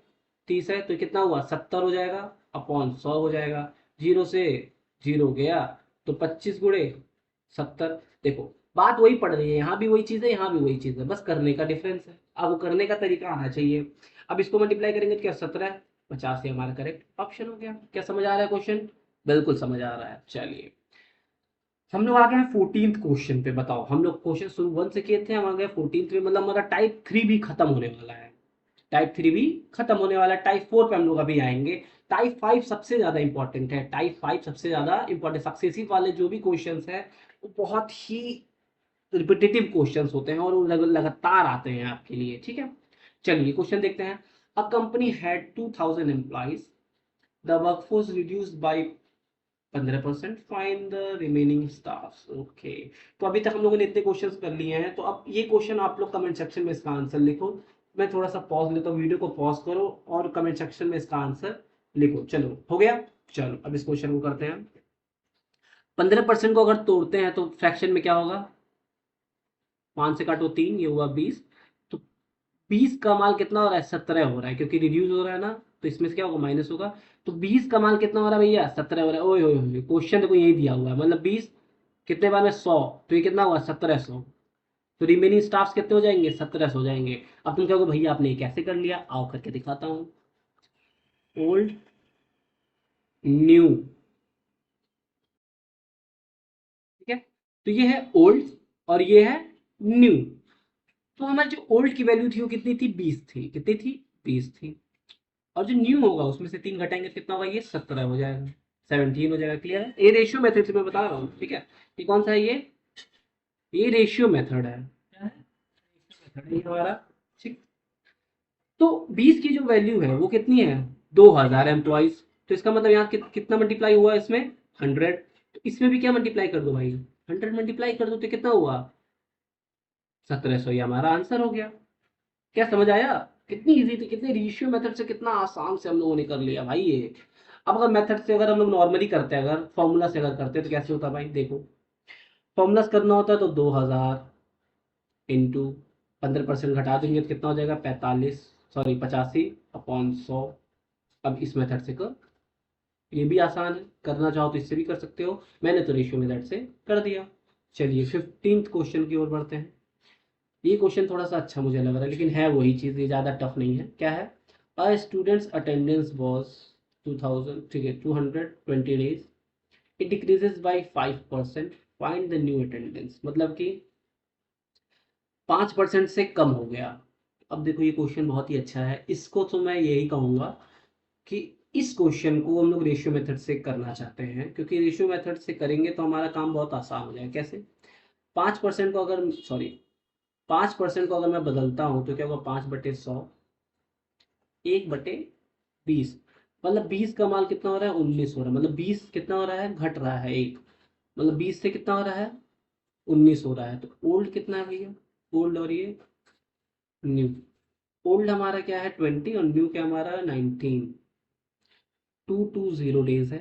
30 है तो कितना हुआ, 70 हो जाएगा, अपॉन 100 हो जाएगा। जीरो से जीरो गया तो 25 गुणे 70। देखो बात वही पड़ रही है, यहाँ भी वही चीज़ है, यहाँ भी वही चीज़ है, बस करने का डिफरेंस है। अब वो करने का तरीका आना चाहिए। अब इसको मल्टीप्लाई करेंगे तो क्या, 17 50 ही हमारा करेक्ट ऑप्शन हो गया। क्या समझ आ रहा है क्वेश्चन? बिल्कुल समझ आ रहा है। चलिए हम लोग आ गए हैं 14th क्वेश्चन पे। बताओ, हम लोग क्वेश्चन शुरू 1 से किए थे, हम आ गए 14th पे, मतलब हमारा टाइप 3 भी खत्म होने वाला है। टाइप 3 भी खत्म होने वाला है, टाइप 4 पे हम लोग अभी आएंगे। टाइप 5 सबसे ज्यादा इंपॉर्टेंट है, टाइप 5 सबसे ज्यादा इंपॉर्टेंट। सक्सेसिव वाले जो भी क्वेश्चंस है वो बहुत ही रिपीटेटिव क्वेश्चंस होते हैं और वो लगातार आते हैं आपके लिए, ठीक है। चलिए क्वेश्चन देखते हैं। A company had 2000 employees, the workforce reduced by 15%, find the remaining staff. Okay, तो अभी तक हम लोगों ने इतने क्वेश्चंस कर लिए हैं, तो अब ये क्वेश्चन आप लोग कमेंट सेक्शन में इसका आंसर लिखो। मैं थोड़ा सा पॉज लेता हूँ, वीडियो को पॉज करो और कमेंट सेक्शन में इसका आंसर लिखो। चलो हो गया। चलो अब इस क्वेश्चन को करते हैं। 15% को अगर तोड़ते हैं तो फ्रैक्शन में क्या होगा, 5 से काटो 3, ये हुआ 20। तो 20 का माल कितना हो रहा है, 17 हो रहा है, क्योंकि रिड्यूस हो रहा है ना, तो इसमें से क्या होगा, माइनस होगा। तो 20 का माल कितना हो रहा है भैया, 17 हो रहा है। ओए ओए, क्वेश्चन देखो यही दिया हुआ है, मतलब 20 कितने बार में 100, तो ये कितना हुआ, 1700। तो रिमेनिंग स्टाफ्स कितने हो जाएंगे, 1700 हो जाएंगे। अब तुम कहोगे भैया आपने ये कैसे कर लिया, आओ करके दिखाता हूँ। ओल्ड न्यू, ठीक है, तो ये है ओल्ड और ये है न्यू। तो हमारी जो ओल्ड की वैल्यू थी वो कितनी थी, 20 थी। कितनी थी, 20 थी। और जो न्यू होगा उसमें से 3 घटाएंगे तो कितना होगा, ये 17 हो जाएगा, 17 हो जाएगा। क्लियर है, ये रेशियो मेथड से मैं बता रहा हूँ, ठीक है। ये कौन सा है, ये रेशियो मेथड है। क्या है, रेशियो मेथड है ये हमारा, ठीक। तो 20 की जो वैल्यू है वो कितनी है, 2000 एम्प्लॉइज। तो इसका मतलब यहाँ कितना मल्टीप्लाई हुआ इसमें, 100। तो इसमें भी क्या मल्टीप्लाई कर दो भाई, 100 मल्टीप्लाई कर दो तो कितना हुआ, 1700। ये हमारा आंसर हो गया। क्या समझ आया, कितनी इजी थी, कितने रेशियो मेथड से कितना आसान से हम लोगों ने कर लिया भाई ये। अब अगर मेथड से अगर हम लोग नॉर्मली करते हैं, अगर फॉर्मूला से अगर करते हैं तो कैसे होता है भाई, देखो फॉर्मूला से करना होता है तो 2000 इंटू 15% घटा देंगे तो कितना हो जाएगा, 45, सॉरी 85/100। अब इस मेथड से कर, ये भी आसान है, करना चाहो तो इससे भी कर सकते हो, मैंने तो रेशियो मेथड से कर दिया। चलिए 15th क्वेश्चन की ओर बढ़ते हैं। ये क्वेश्चन थोड़ा सा अच्छा मुझे लग रहा है, लेकिन है वही चीज़, ये ज़्यादा टफ नहीं है। क्या है, अ स्टूडेंट्स अटेंडेंस वॉज 2000, ठीक है, 220 days, it decreases by 5%, find the new attendance. मतलब कि 5% से कम हो गया। अब देखो ये क्वेश्चन बहुत ही अच्छा है, इसको तो मैं यही कहूँगा कि इस क्वेश्चन को हम लोग रेशियो मेथड से करना चाहते हैं, क्योंकि रेशियो मेथड से करेंगे तो हमारा काम बहुत आसान हो जाएगा। कैसे, 5% को अगर, सॉरी 5% को अगर मैं बदलता हूँ तो क्या होगा, 5/100, 1/20। मतलब 20 का माल कितना हो रहा है, 19 हो रहा है। मतलब 20 कितना हो रहा है, घट रहा है एक, मतलब 20 से कितना हो रहा है, 19 हो रहा है। तो ओल्ड कितना है भैया, ओल्ड और ये न्यू। ओल्ड हमारा क्या है, 20, और न्यू क्या हमारा 19। 220 डेज है।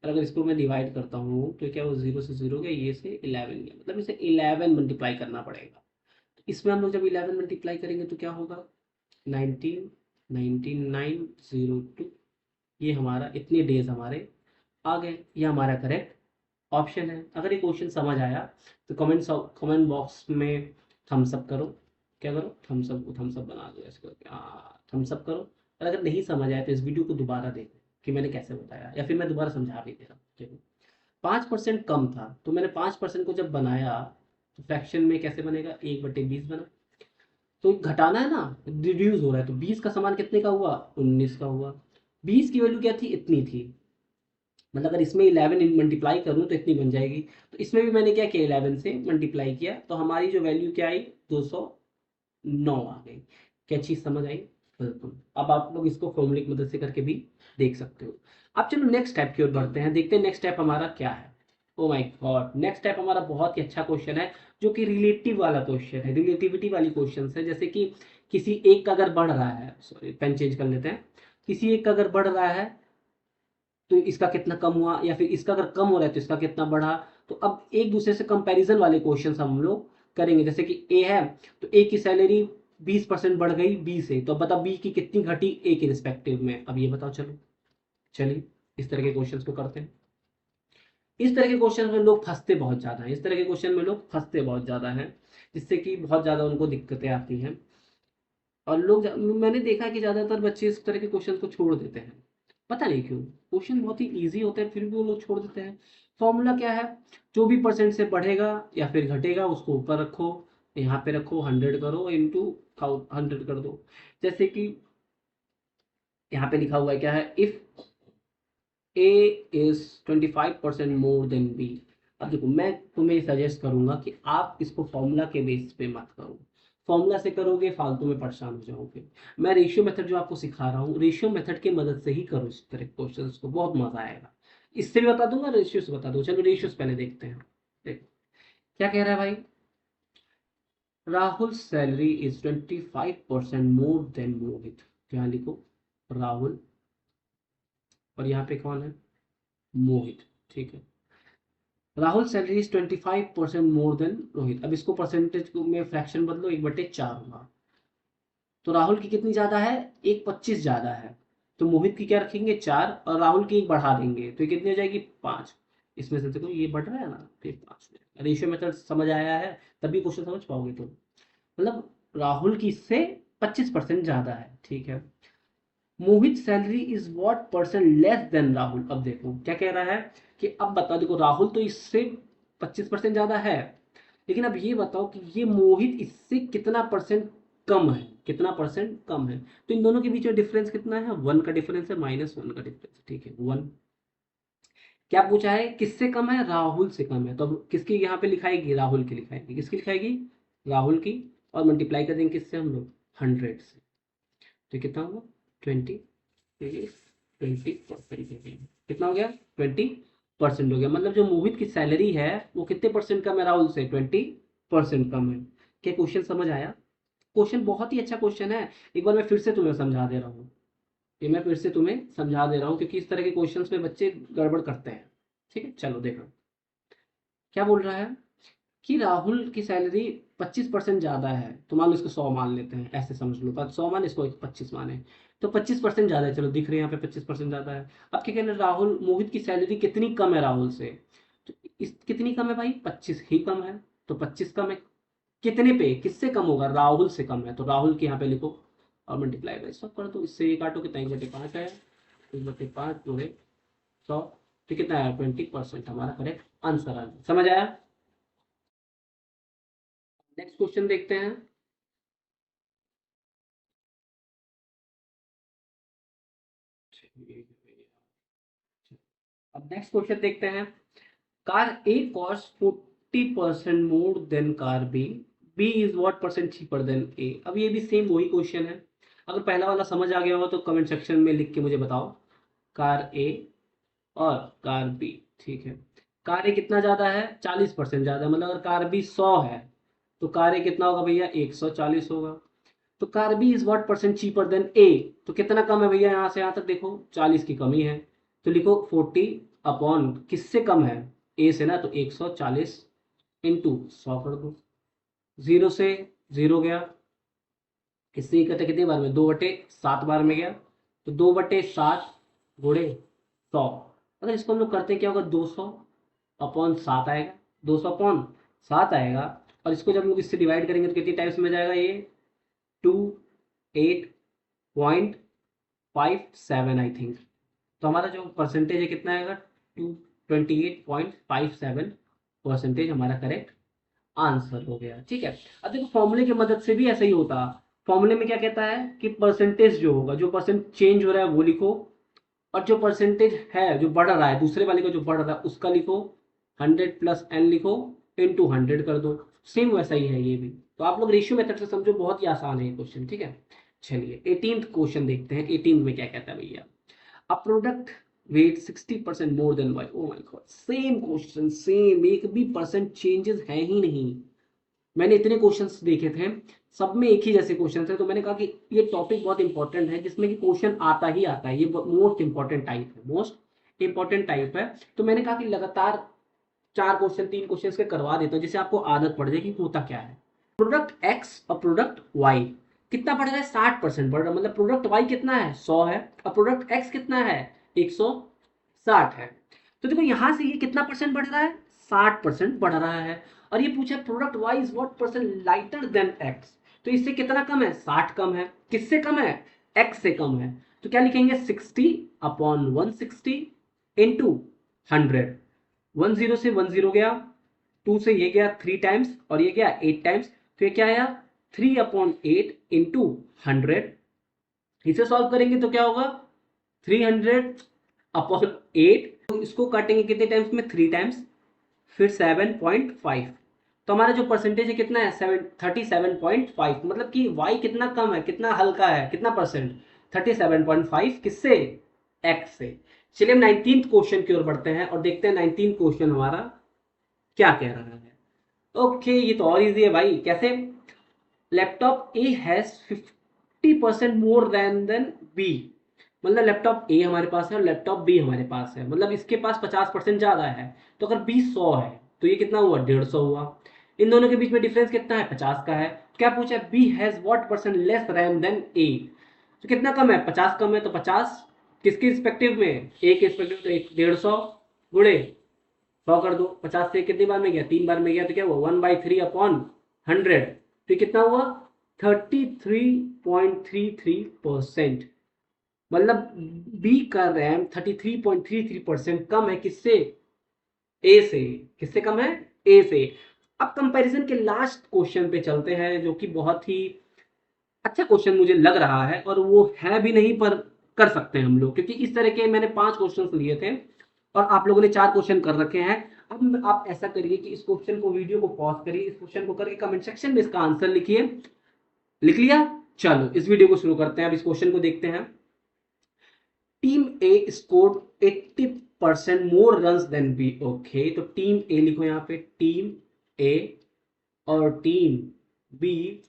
और अगर इसको मैं डिवाइड करता हूँ तो क्या वो 0 से 0 गया, ये से 11 गया, मतलब इसे 11 मल्टीप्लाई करना पड़ेगा। तो इसमें हम लोग जब 11 मल्टीप्लाई करेंगे तो क्या होगा, 19, 19902। ये हमारा इतने डेज हमारे आ गए, ये हमारा करेक्ट ऑप्शन है। अगर ये क्वेश्चन समझ आया तो कमेंट बॉक्स में थम्स अप करो। क्या करो, थम्स अप बना दो ऐसे करके, हाँ थम्स अप करो। और अगर नहीं समझ आया तो इस वीडियो को दोबारा देखो कि मैंने कैसे बताया, या फिर मैं दोबारा समझा भी दे रहा हूँ। देखो 5% कम था, तो मैंने 5% को जब बनाया तो फ्रैक्शन में कैसे बनेगा, 1/20 बना। तो घटाना है ना, रिड्यूस हो रहा है, तो 20 का सामान कितने का हुआ, 19 का हुआ। 20 की वैल्यू क्या थी, इतनी थी, मतलब अगर इसमें 11 मल्टीप्लाई करूँ तो इतनी बन जाएगी। तो इसमें भी मैंने क्या किया, 11 से मल्टीप्लाई किया, तो हमारी जो वैल्यू क्या आई, 209 आ गई। क्या चीज़ समझ आई, बिल्कुल। अब आप लोग इसको फॉर्मूले की मदद से करके भी देख सकते हो। अब चलो नेक्स्ट स्टेप की ओर बढ़ते हैं, देखते हैं नेक्स्ट स्टेप हमारा क्या है। ओ माय गॉड, नेक्स्ट स्टेप हमारा बहुत ही अच्छा क्वेश्चन है, जो कि रिलेटिव वाला क्वेश्चन है, रिलेटिविटी वाली क्वेश्चन है। जैसे कि किसी एक का अगर बढ़ रहा है, सॉरी पेन चेंज कर लेते हैं, किसी एक का अगर बढ़ रहा है तो इसका कितना कम हुआ, या फिर इसका अगर कम हो रहा है तो इसका कितना बढ़ा। तो अब एक दूसरे से कंपैरिजन वाले क्वेश्चन हम लोग करेंगे। जैसे कि ए है, तो ए की सैलरी 20% बढ़ गई बी से, तो अब बताओ बी की कितनी घटी ए के रिस्पेक्टिव में, अब ये बताओ। चलो चलिए इस तरह के क्वेश्चंस को करते हैं। इस तरह के क्वेश्चन में लोग फंसते बहुत ज़्यादा हैं, इस तरह के क्वेश्चन में लोग फंसते बहुत ज़्यादा हैं, जिससे कि बहुत ज़्यादा उनको दिक्कतें आती हैं। और मैंने देखा कि ज़्यादातर बच्चे इस तरह के क्वेश्चन को छोड़ देते हैं, पता नहीं क्यों। क्वेश्चन बहुत ही इजी होते हैं फिर भी वो लोग छोड़ देते हैं। फॉर्मूला क्या है, जो भी परसेंट से बढ़ेगा या फिर घटेगा उसको ऊपर रखो, यहाँ पे रखो, 100 करो इंटू 100 कर दो। जैसे कि यहाँ पे लिखा हुआ है क्या है, if A is 25% more than B. अब देखो मैं तुम्हें सजेस्ट करूंगा कि आप इसको फॉर्मूला के बेस पे मत करो, फॉर्मूला से करोगे फालतू में परेशान हो जाओगे। मैं रेशियो मेथड जो आपको सिखा रहा हूँ, रेशियो मेथड की मदद से ही करो इस तरह के क्वेश्चन को, बहुत मजा आएगा। इससे भी बता दूंगा, रेशियो से बता दूँ। चलो रेशियो पहले देखते हैं। देखो क्या कह रहा है भाई, Rahul salary is 25% more than Mohit. यहाँ लिखो राहुल, और यहाँ पे कौन है, मोहित। ठीक है, Rahul salary is 25% more then Rohit. अब इसको परसेंटेज में फ्रैक्शन बदलो, 1/4 हुआ। तो राहुल की कितनी ज्यादा है, 1/25 ज्यादा है। तो मोहित की क्या रखेंगे, 4, और राहुल की एक बढ़ा देंगे, तो ये कितनी हो जाएगी, 5। इसमें से देखो ये बढ़ रहा है ना, फिर 5। रेशियो मेथड समझ आया है, तभी क्वेश्चन समझ पाओगे तुम। मतलब राहुल की इससे 25% ज्यादा है, ठीक है। Mohit salary is what percent less than Rahul. अब देखो क्या कह रहा है कि अब बताओ, देखो राहुल तो इससे 25% ज्यादा है, लेकिन अब ये बताओ कि ये मोहित इससे कितना परसेंट कम है, कितना परसेंट कम है। तो इन दोनों के बीच में डिफरेंस कितना है, 1 का डिफरेंस है, -1 का डिफरेंस, ठीक है 1। क्या पूछा है, किससे कम है, राहुल से कम है। तो अब किसकी यहाँ पे लिखाएगी, राहुल की लिखाएगी, किसकी लिखाएगी, राहुल की। और मल्टीप्लाई कर देंगे किससे हम लोग, 100 से। तो कितना होगा, 20, 20% हो गया। कितना हो गया, 20% हो गया। मतलब जो मोहित की सैलरी है वो कितने परसेंट कम है राहुल से, 20% कम है। क्या क्वेश्चन समझ आया, क्वेश्चन बहुत ही अच्छा क्वेश्चन है। एक बार मैं फिर से तुम्हें समझा दे रहा हूँ, ये मैं फिर से तुम्हें समझा दे रहा हूँ, क्योंकि इस तरह के क्वेश्चंस में बच्चे गड़बड़ करते हैं। ठीक है, चलो देखो क्या बोल रहा है कि राहुल की सैलरी 25% ज्यादा है। तो मान लो इसको 100 मान लेते हैं, ऐसे समझ लो, 100 मान, इसको 25 माने। तो 25% ज्यादा है, चलो दिख रहे हैं यहाँ पे 25% ज्यादा है। अब क्या कहना है, राहुल, मोहित की सैलरी कितनी कम है राहुल से। तो इस कितनी कम है भाई, 25 ही कम है। तो 25 कम है कितने पे, किससे कम होगा, राहुल से कम है। तो राहुल के यहाँ पे लिखो और मल्टीप्लाई बाई 100 कर दो। इससे ये काटो, कितना, 1/5 है, 1/5 जोड़े 100, तो कितना है, 20% हमारा करेक्ट आंसर आ। समझ आया। नेक्स्ट क्वेश्चन देखते हैं। अब नेक्स्ट क्वेश्चन देखते हैं। Car A cost 40% more than car B, B is what percent cheaper than A. अब ये भी सेम वही क्वेश्चन है। अगर पहला वाला समझ आ गया हो तो कमेंट सेक्शन में लिख के मुझे बताओ। कार ए और कार बी, ठीक है। कार ए कितना ज्यादा है, 40% ज्यादा है। मतलब अगर कार बी 100 है तो कार ए कितना होगा भैया, 140 होगा। तो car B is what percent cheaper than A, तो कितना कम है भैया, यहाँ से यहाँ तक देखो 40 की कमी है। तो लिखो 40 अपॉन किससे कम है, ए से ना, तो 140 इंटू 100 कर दो। 0 से 0 गया, इससे ये कहते हैं कितनी बार में, 2/7 बार में गया। तो 2/7 गुणे 100, अगर इसको हम लोग करते हैं क्या होगा, 200/7 आएगा, 200/7 आएगा। और इसको जब हम लोग इससे डिवाइड करेंगे तो कितनी टाइम्स में जाएगा ये, 28.57 आई थिंक। तो हमारा जो परसेंटेज है कितना आएगा, 28.57% हमारा करेक्ट आंसर हो गया। ठीक है, अब देखो फॉर्मूले की मदद से भी ऐसा ही होता। फॉर्मूले में क्या कहता है कि परसेंटेज जो होगा, जो परसेंट चेंज हो रहा है वो लिखो, और जो परसेंटेज है जो बढ़ रहा है दूसरे वाले का जो बढ़ रहा है उसका लिखो, 100 + n लिखो, इंटू 100 कर दो। सेम वैसा ही है ये भी। तो आप लोग रेशियो मेथड से समझो, बहुत ही आसान है ये क्वेश्चन। ठीक है, चलिए 18th क्वेश्चन देखते हैं। 18th में क्या कहता है भैया, a product weight 60% more than Y. Oh my God, same question, same, एक भी परसेंट चेंजेस है ही नहीं। मैंने इतने क्वेश्चंस देखे थे, सब में एक ही जैसे क्वेश्चन थे, तो मैंने कहा कि ये टॉपिक बहुत इंपॉर्टेंट है जिसमें कि क्वेश्चन आता ही आता है। ये मोस्ट इंपॉर्टेंट टाइप है, मोस्ट इंपॉर्टेंट टाइप है। तो मैंने कहा कि लगातार 4 क्वेश्चन 3 क्वेश्चन के करवा देता हूँ, जिससे आपको आदत पड़ जाए कि होता क्या है। प्रोडक्ट एक्स और प्रोडक्ट वाई कितना बढ़ रहा है, 60% बढ़ रहा है। मतलब प्रोडक्ट वाई कितना है, 100 है, और प्रोडक्ट एक्स कितना है, 160 है। तो देखो यहां से ये कितना परसेंट बढ़ रहा है, 60% बढ़ रहा है। और ये पूछा product Y is what percent lighter than X, तो इससे कितना कम है, 60 कम है। किससे कम है, एक्स से कम है। तो क्या लिखेंगे, 60/160 इंटू 100। 10 से 10 गया, 2 से ये गया 3 टाइम्स, और ये गया 8 टाइम्स। तो ये क्या आया, 3/8 इंटू 100। इसे सॉल्व करेंगे तो क्या होगा, 300/8। तो इसको काटेंगे कितने टाइम्स में, 3 टाइम्स, फिर 7.5। तो हमारा जो परसेंटेज है कितना है, 37.5। मतलब कि y कितना कम है, कितना हल्का है, कितना परसेंट, 37.5। किससे, x से। चलिए हम 19th क्वेश्चन की ओर बढ़ते हैं और देखते हैं 19th क्वेश्चन हमारा क्या कह रहा है। ओके, ये तो और इजी है भाई। कैसे, laptop A has 50% more than B. मतलब लैपटॉप ए हमारे पास है और लैपटॉप बी हमारे पास है, मतलब इसके पास 50% ज्यादा है। तो अगर बी 100 है तो ये कितना हुआ, 150 हुआ। इन दोनों के बीच में डिफरेंस कितना है, 50 का है। क्या पूछा, B has what percent less RAM than A. तो कितना कम है, 50 कम है। तो 50 किसके रिस्पेक्टिव में, ए के रिस्पेक्टिव, तो 150 गुणे 100 कर दो। 50 से कितनी बार में गया, 3 बार में गया। तो क्या हुआ, 1/3/100। तो कितना हुआ, 33.33%। मतलब बी का रैम 33.33% कम है, किससे, ए से। किससे कम है, ए से। अब कंपैरिजन के लास्ट क्वेश्चन पे चलते हैं, जो कि बहुत ही अच्छा क्वेश्चन मुझे लग रहा है, और वो है भी नहीं पर कर सकते हैं हम लोग, क्योंकि इस तरह के मैंने 5 क्वेश्चन लिए थे और आप लोगों ने 4 क्वेश्चन कर रखे हैं। अब आप ऐसा करिए कि इस क्वेश्चन को, वीडियो को पॉज करिए, इस क्वेश्चन को करके कमेंट सेक्शन में इसका आंसर लिखिए। लिख लिया, चलो इस वीडियो को शुरू करते हैं। अब इस क्वेश्चन को देखते हैं। टीम ए स्कोर्ड 80% मोर रन्स देन बी। ओके, तो टीम ए लिखो यहाँ पे, टीम ए, और टीम बी।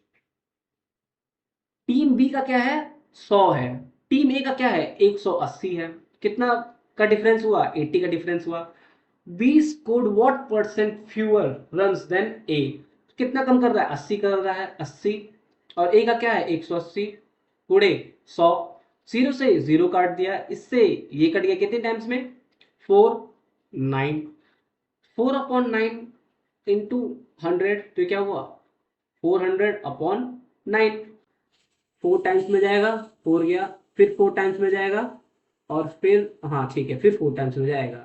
टीम बी का क्या है, 100 है। टीम ए का क्या है, 180 है। कितना का डिफरेंस हुआ, 80 का डिफरेंस हुआ। B scored what percent fewer runs than A, कितना कम कर रहा है, 80 कर रहा है, 80। और ए का क्या है, 180 गुणे 100। 0 से 0 काट दिया, इससे ये कट गया कितने टाइम्स में, 4, 9। 4/9 इंटू 100, तो क्या हुआ, 400/9। 4 टाइम्स में जाएगा, 4 गया, फिर 4 टाइम्स में जाएगा, और फिर हाँ ठीक है, फिर 4 टाइम्स में जाएगा।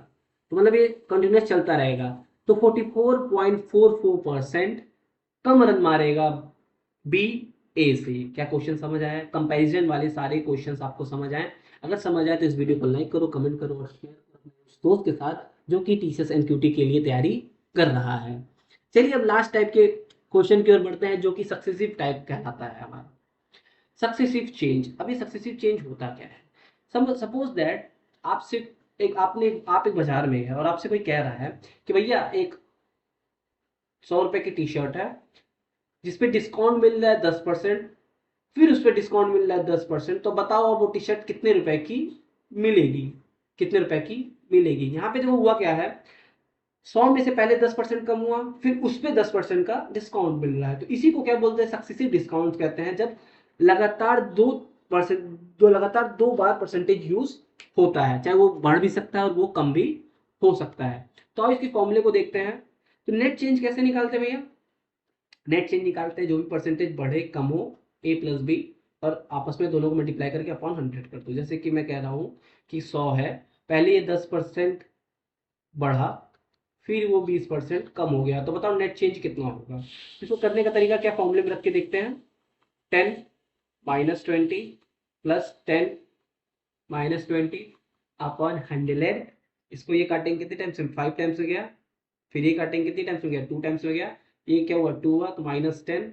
तो मतलब ये कंटिन्यूस चलता रहेगा। तो 44.44% कम रन मारेगा बी ए से। क्या क्वेश्चन समझ आया, कंपैरिजन वाले सारे क्वेश्चंस आपको समझ आए। अगर समझ आए तो इस वीडियो को लाइक करो, कमेंट करो और शेयर करो अपने उस दोस्त के साथ जो कि टीसीएस एनक्यूटी के लिए तैयारी कर रहा है। चलिए अब लास्ट टाइप के क्वेश्चन की ओर बढ़ते हैं, जो कि सक्सेसिव टाइप कहलाता है हमारा, सक्सेसिव चेंज। अभी सक्सेसिव चेंज होता क्या है, सपोज दैट आपसे आप एक बाजार में है और आपसे कोई कह रहा है कि भैया एक 100 रुपए की टी शर्ट है जिसपे डिस्काउंट मिल रहा है 10%, फिर उस पर डिस्काउंट मिल रहा है 10%। तो बताओ अब वो टी शर्ट कितने रुपए की मिलेगी, कितने रुपए की मिलेगी। यहाँ पे देखो हुआ क्या है, 100 में से पहले 10% कम हुआ, फिर उस पर 10% का डिस्काउंट मिल रहा है। तो इसी को क्या बोलते हैं, सक्सेसिव डिस्काउंट कहते हैं। जब लगातार 2%, लगातार 2 बार परसेंटेज यूज होता है, चाहे वो बढ़ भी सकता है और वो कम भी हो सकता है। तो अब इसके फॉर्मूले को देखते हैं। तो नेट चेंज कैसे निकालते हैं भैया, नेट चेंज निकालते हैं, जो भी परसेंटेज बढ़े कम हो, ए प्लस बी, और आपस में दोनों को मल्टीप्लाई करके अपॉन 100 कर दो। जैसे कि मैं कह रहा हूँ कि 100 है, पहले ये 10% बढ़ा, फिर वो 20% कम हो गया, तो बताओ नेट चेंज कितना होगा। इसको करने का तरीका क्या, फॉर्मूले में रख के देखते हैं। 10 - 20 + 10 - 20/100। इसको ये काटेंगे कितने टाइम्स में, 5 टाइम्स हो गया। फिर ये काटेंगे कितने टाइम्स हो गया, 2 टाइम्स हो गया। ये क्या हुआ, 2 हुआ, तो -10,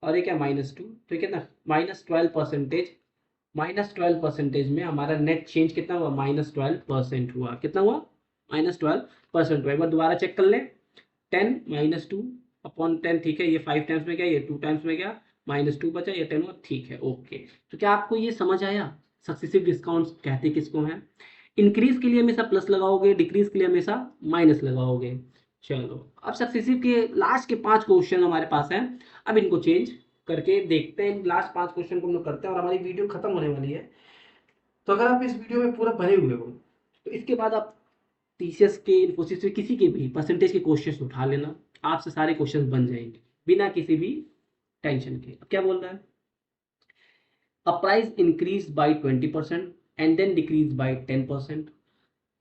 और ये क्या -2, तो ये कितना, -12%। -12% में हमारा नेट चेंज कितना हुआ, -12% हुआ। कितना हुआ, -12% हुआ। एक बार दोबारा चेक कर लें। 10 - 2/10, ठीक है। ये 5 टाइम्स में गया, ये 2 टाइम्स में गया, -2 बचा, ये 10 हुआ, ठीक है, ओके। तो क्या आपको ये समझ आया सक्सेसिव डिस्काउंट्स कहते किसको हैं। इंक्रीज के लिए हमेशा प्लस लगाओगे, डिक्रीज के लिए हमेशा माइनस लगाओगे। चलो, अब सक्सेसिव के लास्ट के 5 क्वेश्चन हमारे पास हैं। अब इनको चेंज करके देखते हैं। लास्ट 5 क्वेश्चन को हम लोग करते हैं और हमारी वीडियो खत्म होने वाली है। तो अगर आप इस वीडियो में पूरा बने हुए हो तो इसके बाद आप टीसीएस के, इन्फोसिस के, किसी के भी परसेंटेज के क्वेश्चन उठा लेना, आपसे सारे क्वेश्चन बन जाएंगे बिना किसी भी टेंशन के। अब क्या बोल रहा है, a price increase by 20% and then decrease by 10%,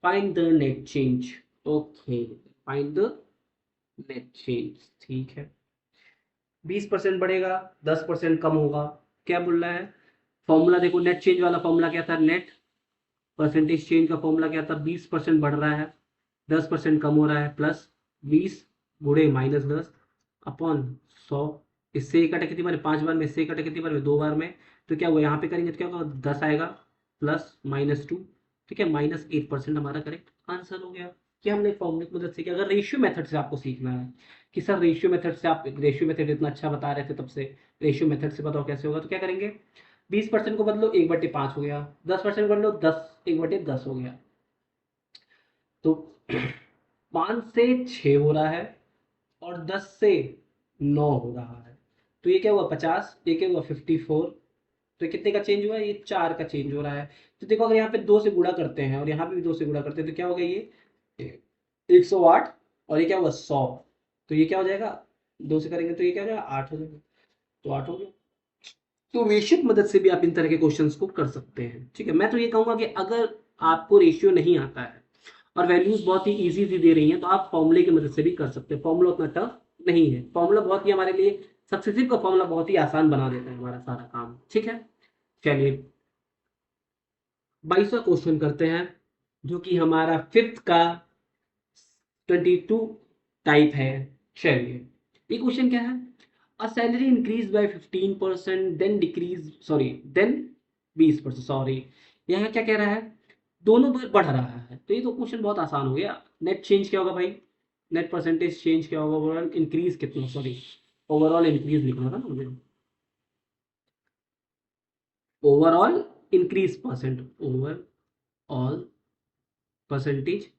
find the net change. Okay, find the net change, ठीक है। 20% बढ़ेगा, 10% कम होगा, क्या बोल रहा है। फॉर्मूला देखो, नेट चेंज वाला फॉर्मूला क्या था, नेट परसेंटेज चेंज का फॉर्मूला क्या था, 20% बढ़ रहा है, 10% कम हो रहा है, प्लस 20 गुणे -10 अपॉन 100। इससे एक कटा कितनी बार, 5 बार में, इससे एक कटा कितनी बार में, 2 बार में। तो क्या हुआ, यहाँ पे करेंगे तो क्या होगा, 10 आएगा, प्लस -2, ठीक है, -8% हमारा करेक्ट आंसर हो गया। कि हमने फॉर्मूले की मदद से किया। अगर रेशियो मेथड से आपको सीखना है कि सर रेशियो मेथड से, आप रेशियो मेथड इतना अच्छा बता रहे थे तब से, रेशियो मेथड से बताओ कैसे होगा, तो क्या करेंगे, 20% को बदलो 1/5 हो गया, 10% बदलो 1/10 हो गया। तो 5 से 6 हो रहा है और 10 से 9 हो रहा है। तो ये क्या हुआ, 50, ये क्या हुआ, 54। तो कितने का चेंज हुआ, ये 4 का चेंज हो रहा है। तो देखो, अगर यहाँ पे 2 से गुणा करते हैं और यहाँ पे भी 2 से गुणा करते हैं तो क्या होगा, ये 108, और ये क्या हुआ, 100। तो ये क्या हो जाएगा, 2 से करेंगे तो ये क्या हो जाएगा, 8 हो जाएगा। तो 8 हो गया। तो रेशियो की मदद से भी आप इन तरह के क्वेश्चंस को कर सकते हैं, ठीक है। मैं तो ये कहूंगा कि अगर आपको रेशियो नहीं आता है और वैल्यूज बहुत ही इजी सी दे रही हैं तो आप फॉर्मूले की मदद से भी कर सकते हैं। फॉर्मूला उतना टफ नहीं है, फॉर्मूला बहुत ही हमारे लिए, सक्सेसिव का फॉर्मूला बहुत ही आसान बना देता है हमारा सारा काम, ठीक है। चलिए, 22वां क्वेश्चन करते हैं, जो कि हमारा फिफ्थ का 22 टाइप है। चलिए, ये क्वेश्चन क्या है, a salary increase by 15% then decrease, sorry, then 20%, sorry, यहाँ क्या कह रहा है, दोनों बढ़ रहा है। तो ये तो क्वेश्चन बहुत आसान हो गया। नेट चेंज क्या होगा भाई, नेट परसेंटेज चेंज क्या होगा, ओवरऑल इंक्रीज कितना, सॉरी, ओवरऑल इंक्रीज लिखना था ना मुझे, overall increase percent, overall percentage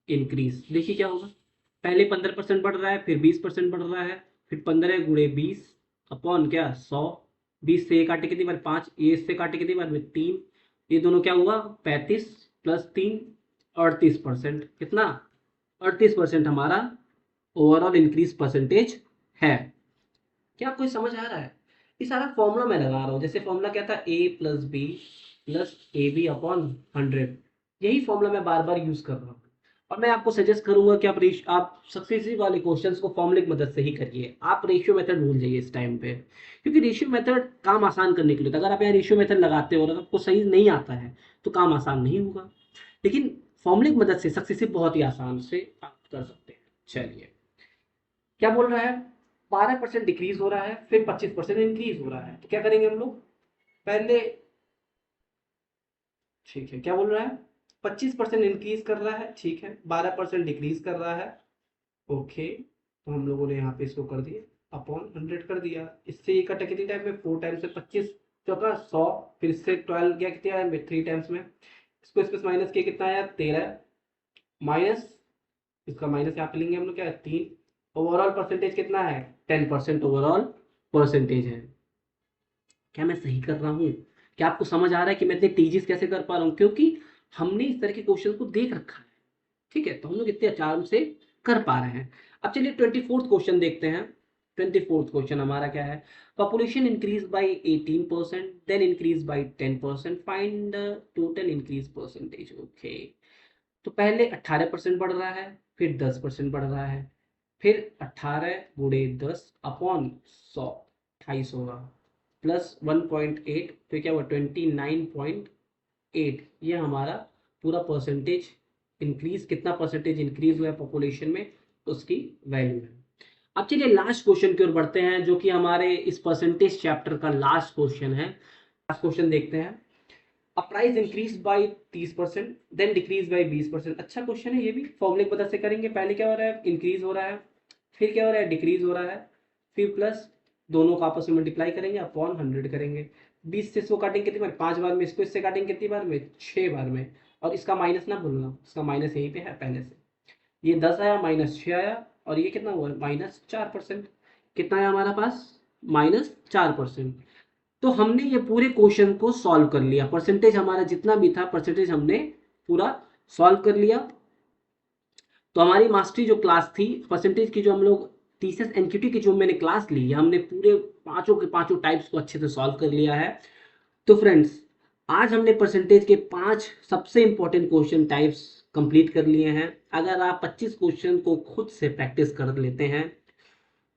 increase. देखिए क्या होगा, पहले 15% बढ़ रहा है, फिर 20% बढ़ रहा है, फिर 15 गुणे 20 अपॉन क्या, 100। 20 से ये काटे कितनी बार, 5, ये इससे काटे कितनी बार में, 3। ये दोनों क्या हुआ, 35 + 3, 38%। कितना, 38% हमारा ओवरऑल इंक्रीज परसेंटेज है। क्या आपको समझ आ रहा है, ये सारा फॉर्मूला मैं लगा रहा हूँ। जैसे फॉर्मूला क्या था, A + B + AB/100, यही फॉर्मूला मैं बार बार यूज कर रहा हूँ। और मैं आपको सजेस्ट करूंगा कि आप सक्सेसिव वाले क्वेश्चंस को फॉर्मूले की मदद से ही करिए। आप रेशियो मेथड भूल जाइए इस टाइम पे, क्योंकि रेशियो मेथड काम आसान करने के लिए था। अगर आप यहाँ रेशियो मेथड लगाते हो और आपको सही नहीं आता है तो काम आसान नहीं होगा। लेकिन फॉर्मूले की मदद से सक्सेसिव बहुत ही आसान से आप कर सकते हैं। चलिए, क्या बोल रहा है, 12% डिक्रीज हो रहा है, फिर 25% इंक्रीज हो रहा है। तो क्या करेंगे हम लोग, पहले, ठीक है, क्या बोल रहा है, 25% इंक्रीज कर रहा है, ठीक है, 12% डिक्रीज कर रहा है, ओके। तो हम लोगों ने यहाँ पे इसको कर दिया, अपॉन 100 कर दिया। इससे ये कटा कितनी टाइम में, 4 टाइम से, 25 चौका 100, फिर इससे 12 गया कितने टाइम में, 3 टाइम्स में। इसको इसमें माइनस किया, कितना आया, 13, माइनस, इसका माइनस यहाँ पे लेंगे हम लोग, क्या है, 3। ओवरऑल परसेंटेज कितना है, 10% ओवरऑल परसेंटेज है। क्या मैं सही कर रहा हूँ, क्या आपको समझ आ रहा है कि मैं इतने तेजी से कैसे कर पा रहा हूँ, क्योंकि हमने इस तरह के क्वेश्चन को देख रखा है, ठीक है। तो हम लोग इतने आराम से कर पा रहे हैं। अब चलिए 24th क्वेश्चन देखते हैं। 24th क्वेश्चन हमारा क्या है, population increase by 18% then increase by 10%, find the total increase percentage, okay. तो पहले 18% बढ़ रहा है, फिर 10% बढ़ रहा है, फिर 18 गुणे 10 अपॉन 100, 28 होगा, प्लस 1.8, तो क्या हुआ 29.8। ये हमारा पूरा परसेंटेज इंक्रीज, कितना परसेंटेज इंक्रीज हुआ है पॉपुलेशन में, उसकी वैल्यू है। अब चलिए लास्ट क्वेश्चन की ओर बढ़ते हैं, जो कि हमारे इस परसेंटेज चैप्टर का लास्ट क्वेश्चन है। लास्ट क्वेश्चन देखते हैं। A price increase by 30%, then decrease by 20%। अच्छा क्वेश्चन है ये भी, फॉर्मूले की मदद से करेंगे। पहले क्या हो रहा है, इंक्रीज हो रहा है, फिर क्या हो रहा है, डिक्रीज हो रहा है, फिर प्लस, दोनों का आपस में मल्टीप्लाई करेंगे, अपॉन 100 करेंगे। 20 से इसको काटेंगे कितनी बार, 5 बार में, इसको इससे काटेंगे कितनी बार में, 6 बार में। और इसका माइनस ना भूलना, इसका माइनस यहीं पे है पहले से। ये 10 आया, माइनस 6 आया, और ये कितना हुआ, -4%। कितना आया हमारा पास, -4%। तो हमने ये पूरे क्वेश्चन को सॉल्व कर लिया, परसेंटेज हमारा जितना भी था परसेंटेज हमने पूरा सॉल्व कर लिया। तो हमारी मास्टरी जो क्लास थी परसेंटेज की, जो हम लोग टीसीएस एनक्यूटी की जो मैंने क्लास ली है, हमने पूरे पांचों के पांचों टाइप्स को अच्छे से सॉल्व कर लिया है। तो फ्रेंड्स, आज हमने परसेंटेज के 5 सबसे इंपॉर्टेंट क्वेश्चन टाइप्स कंप्लीट कर लिए हैं। अगर आप 25 क्वेश्चन को खुद से प्रैक्टिस कर लेते हैं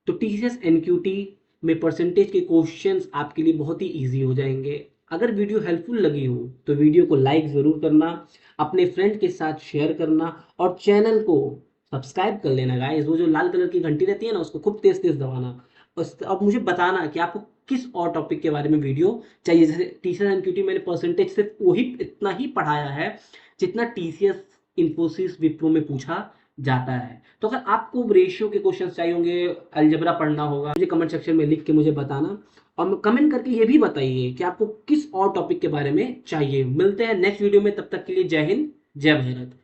तो टीसीएस एनक्यूटी में परसेंटेज के क्वेश्चंस आपके लिए बहुत ही इजी हो जाएंगे। अगर वीडियो हेल्पफुल लगी हो तो वीडियो को लाइक ज़रूर करना, अपने फ्रेंड के साथ शेयर करना, और चैनल को सब्सक्राइब कर लेना गाइस। वो जो लाल कलर की घंटी रहती है ना, उसको खूब तेज तेज दबाना। अब मुझे बताना कि आपको किस और टॉपिक के बारे में वीडियो चाहिए। जैसे टीसीएस एनक्यूटी मैंने परसेंटेज सिर्फ वही इतना ही पढ़ाया है जितना टीसीएस इन्फोसिस विप्रो में पूछा जाता है। तो अगर आपको रेशियो के क्वेश्चन चाहिए होंगे, अलजेब्रा पढ़ना होगा, मुझे कमेंट सेक्शन में लिख के मुझे बताना, और कमेंट करके ये भी बताइए कि आपको किस और टॉपिक के बारे में चाहिए। मिलते हैं नेक्स्ट वीडियो में, तब तक के लिए जय हिंद, जय भारत।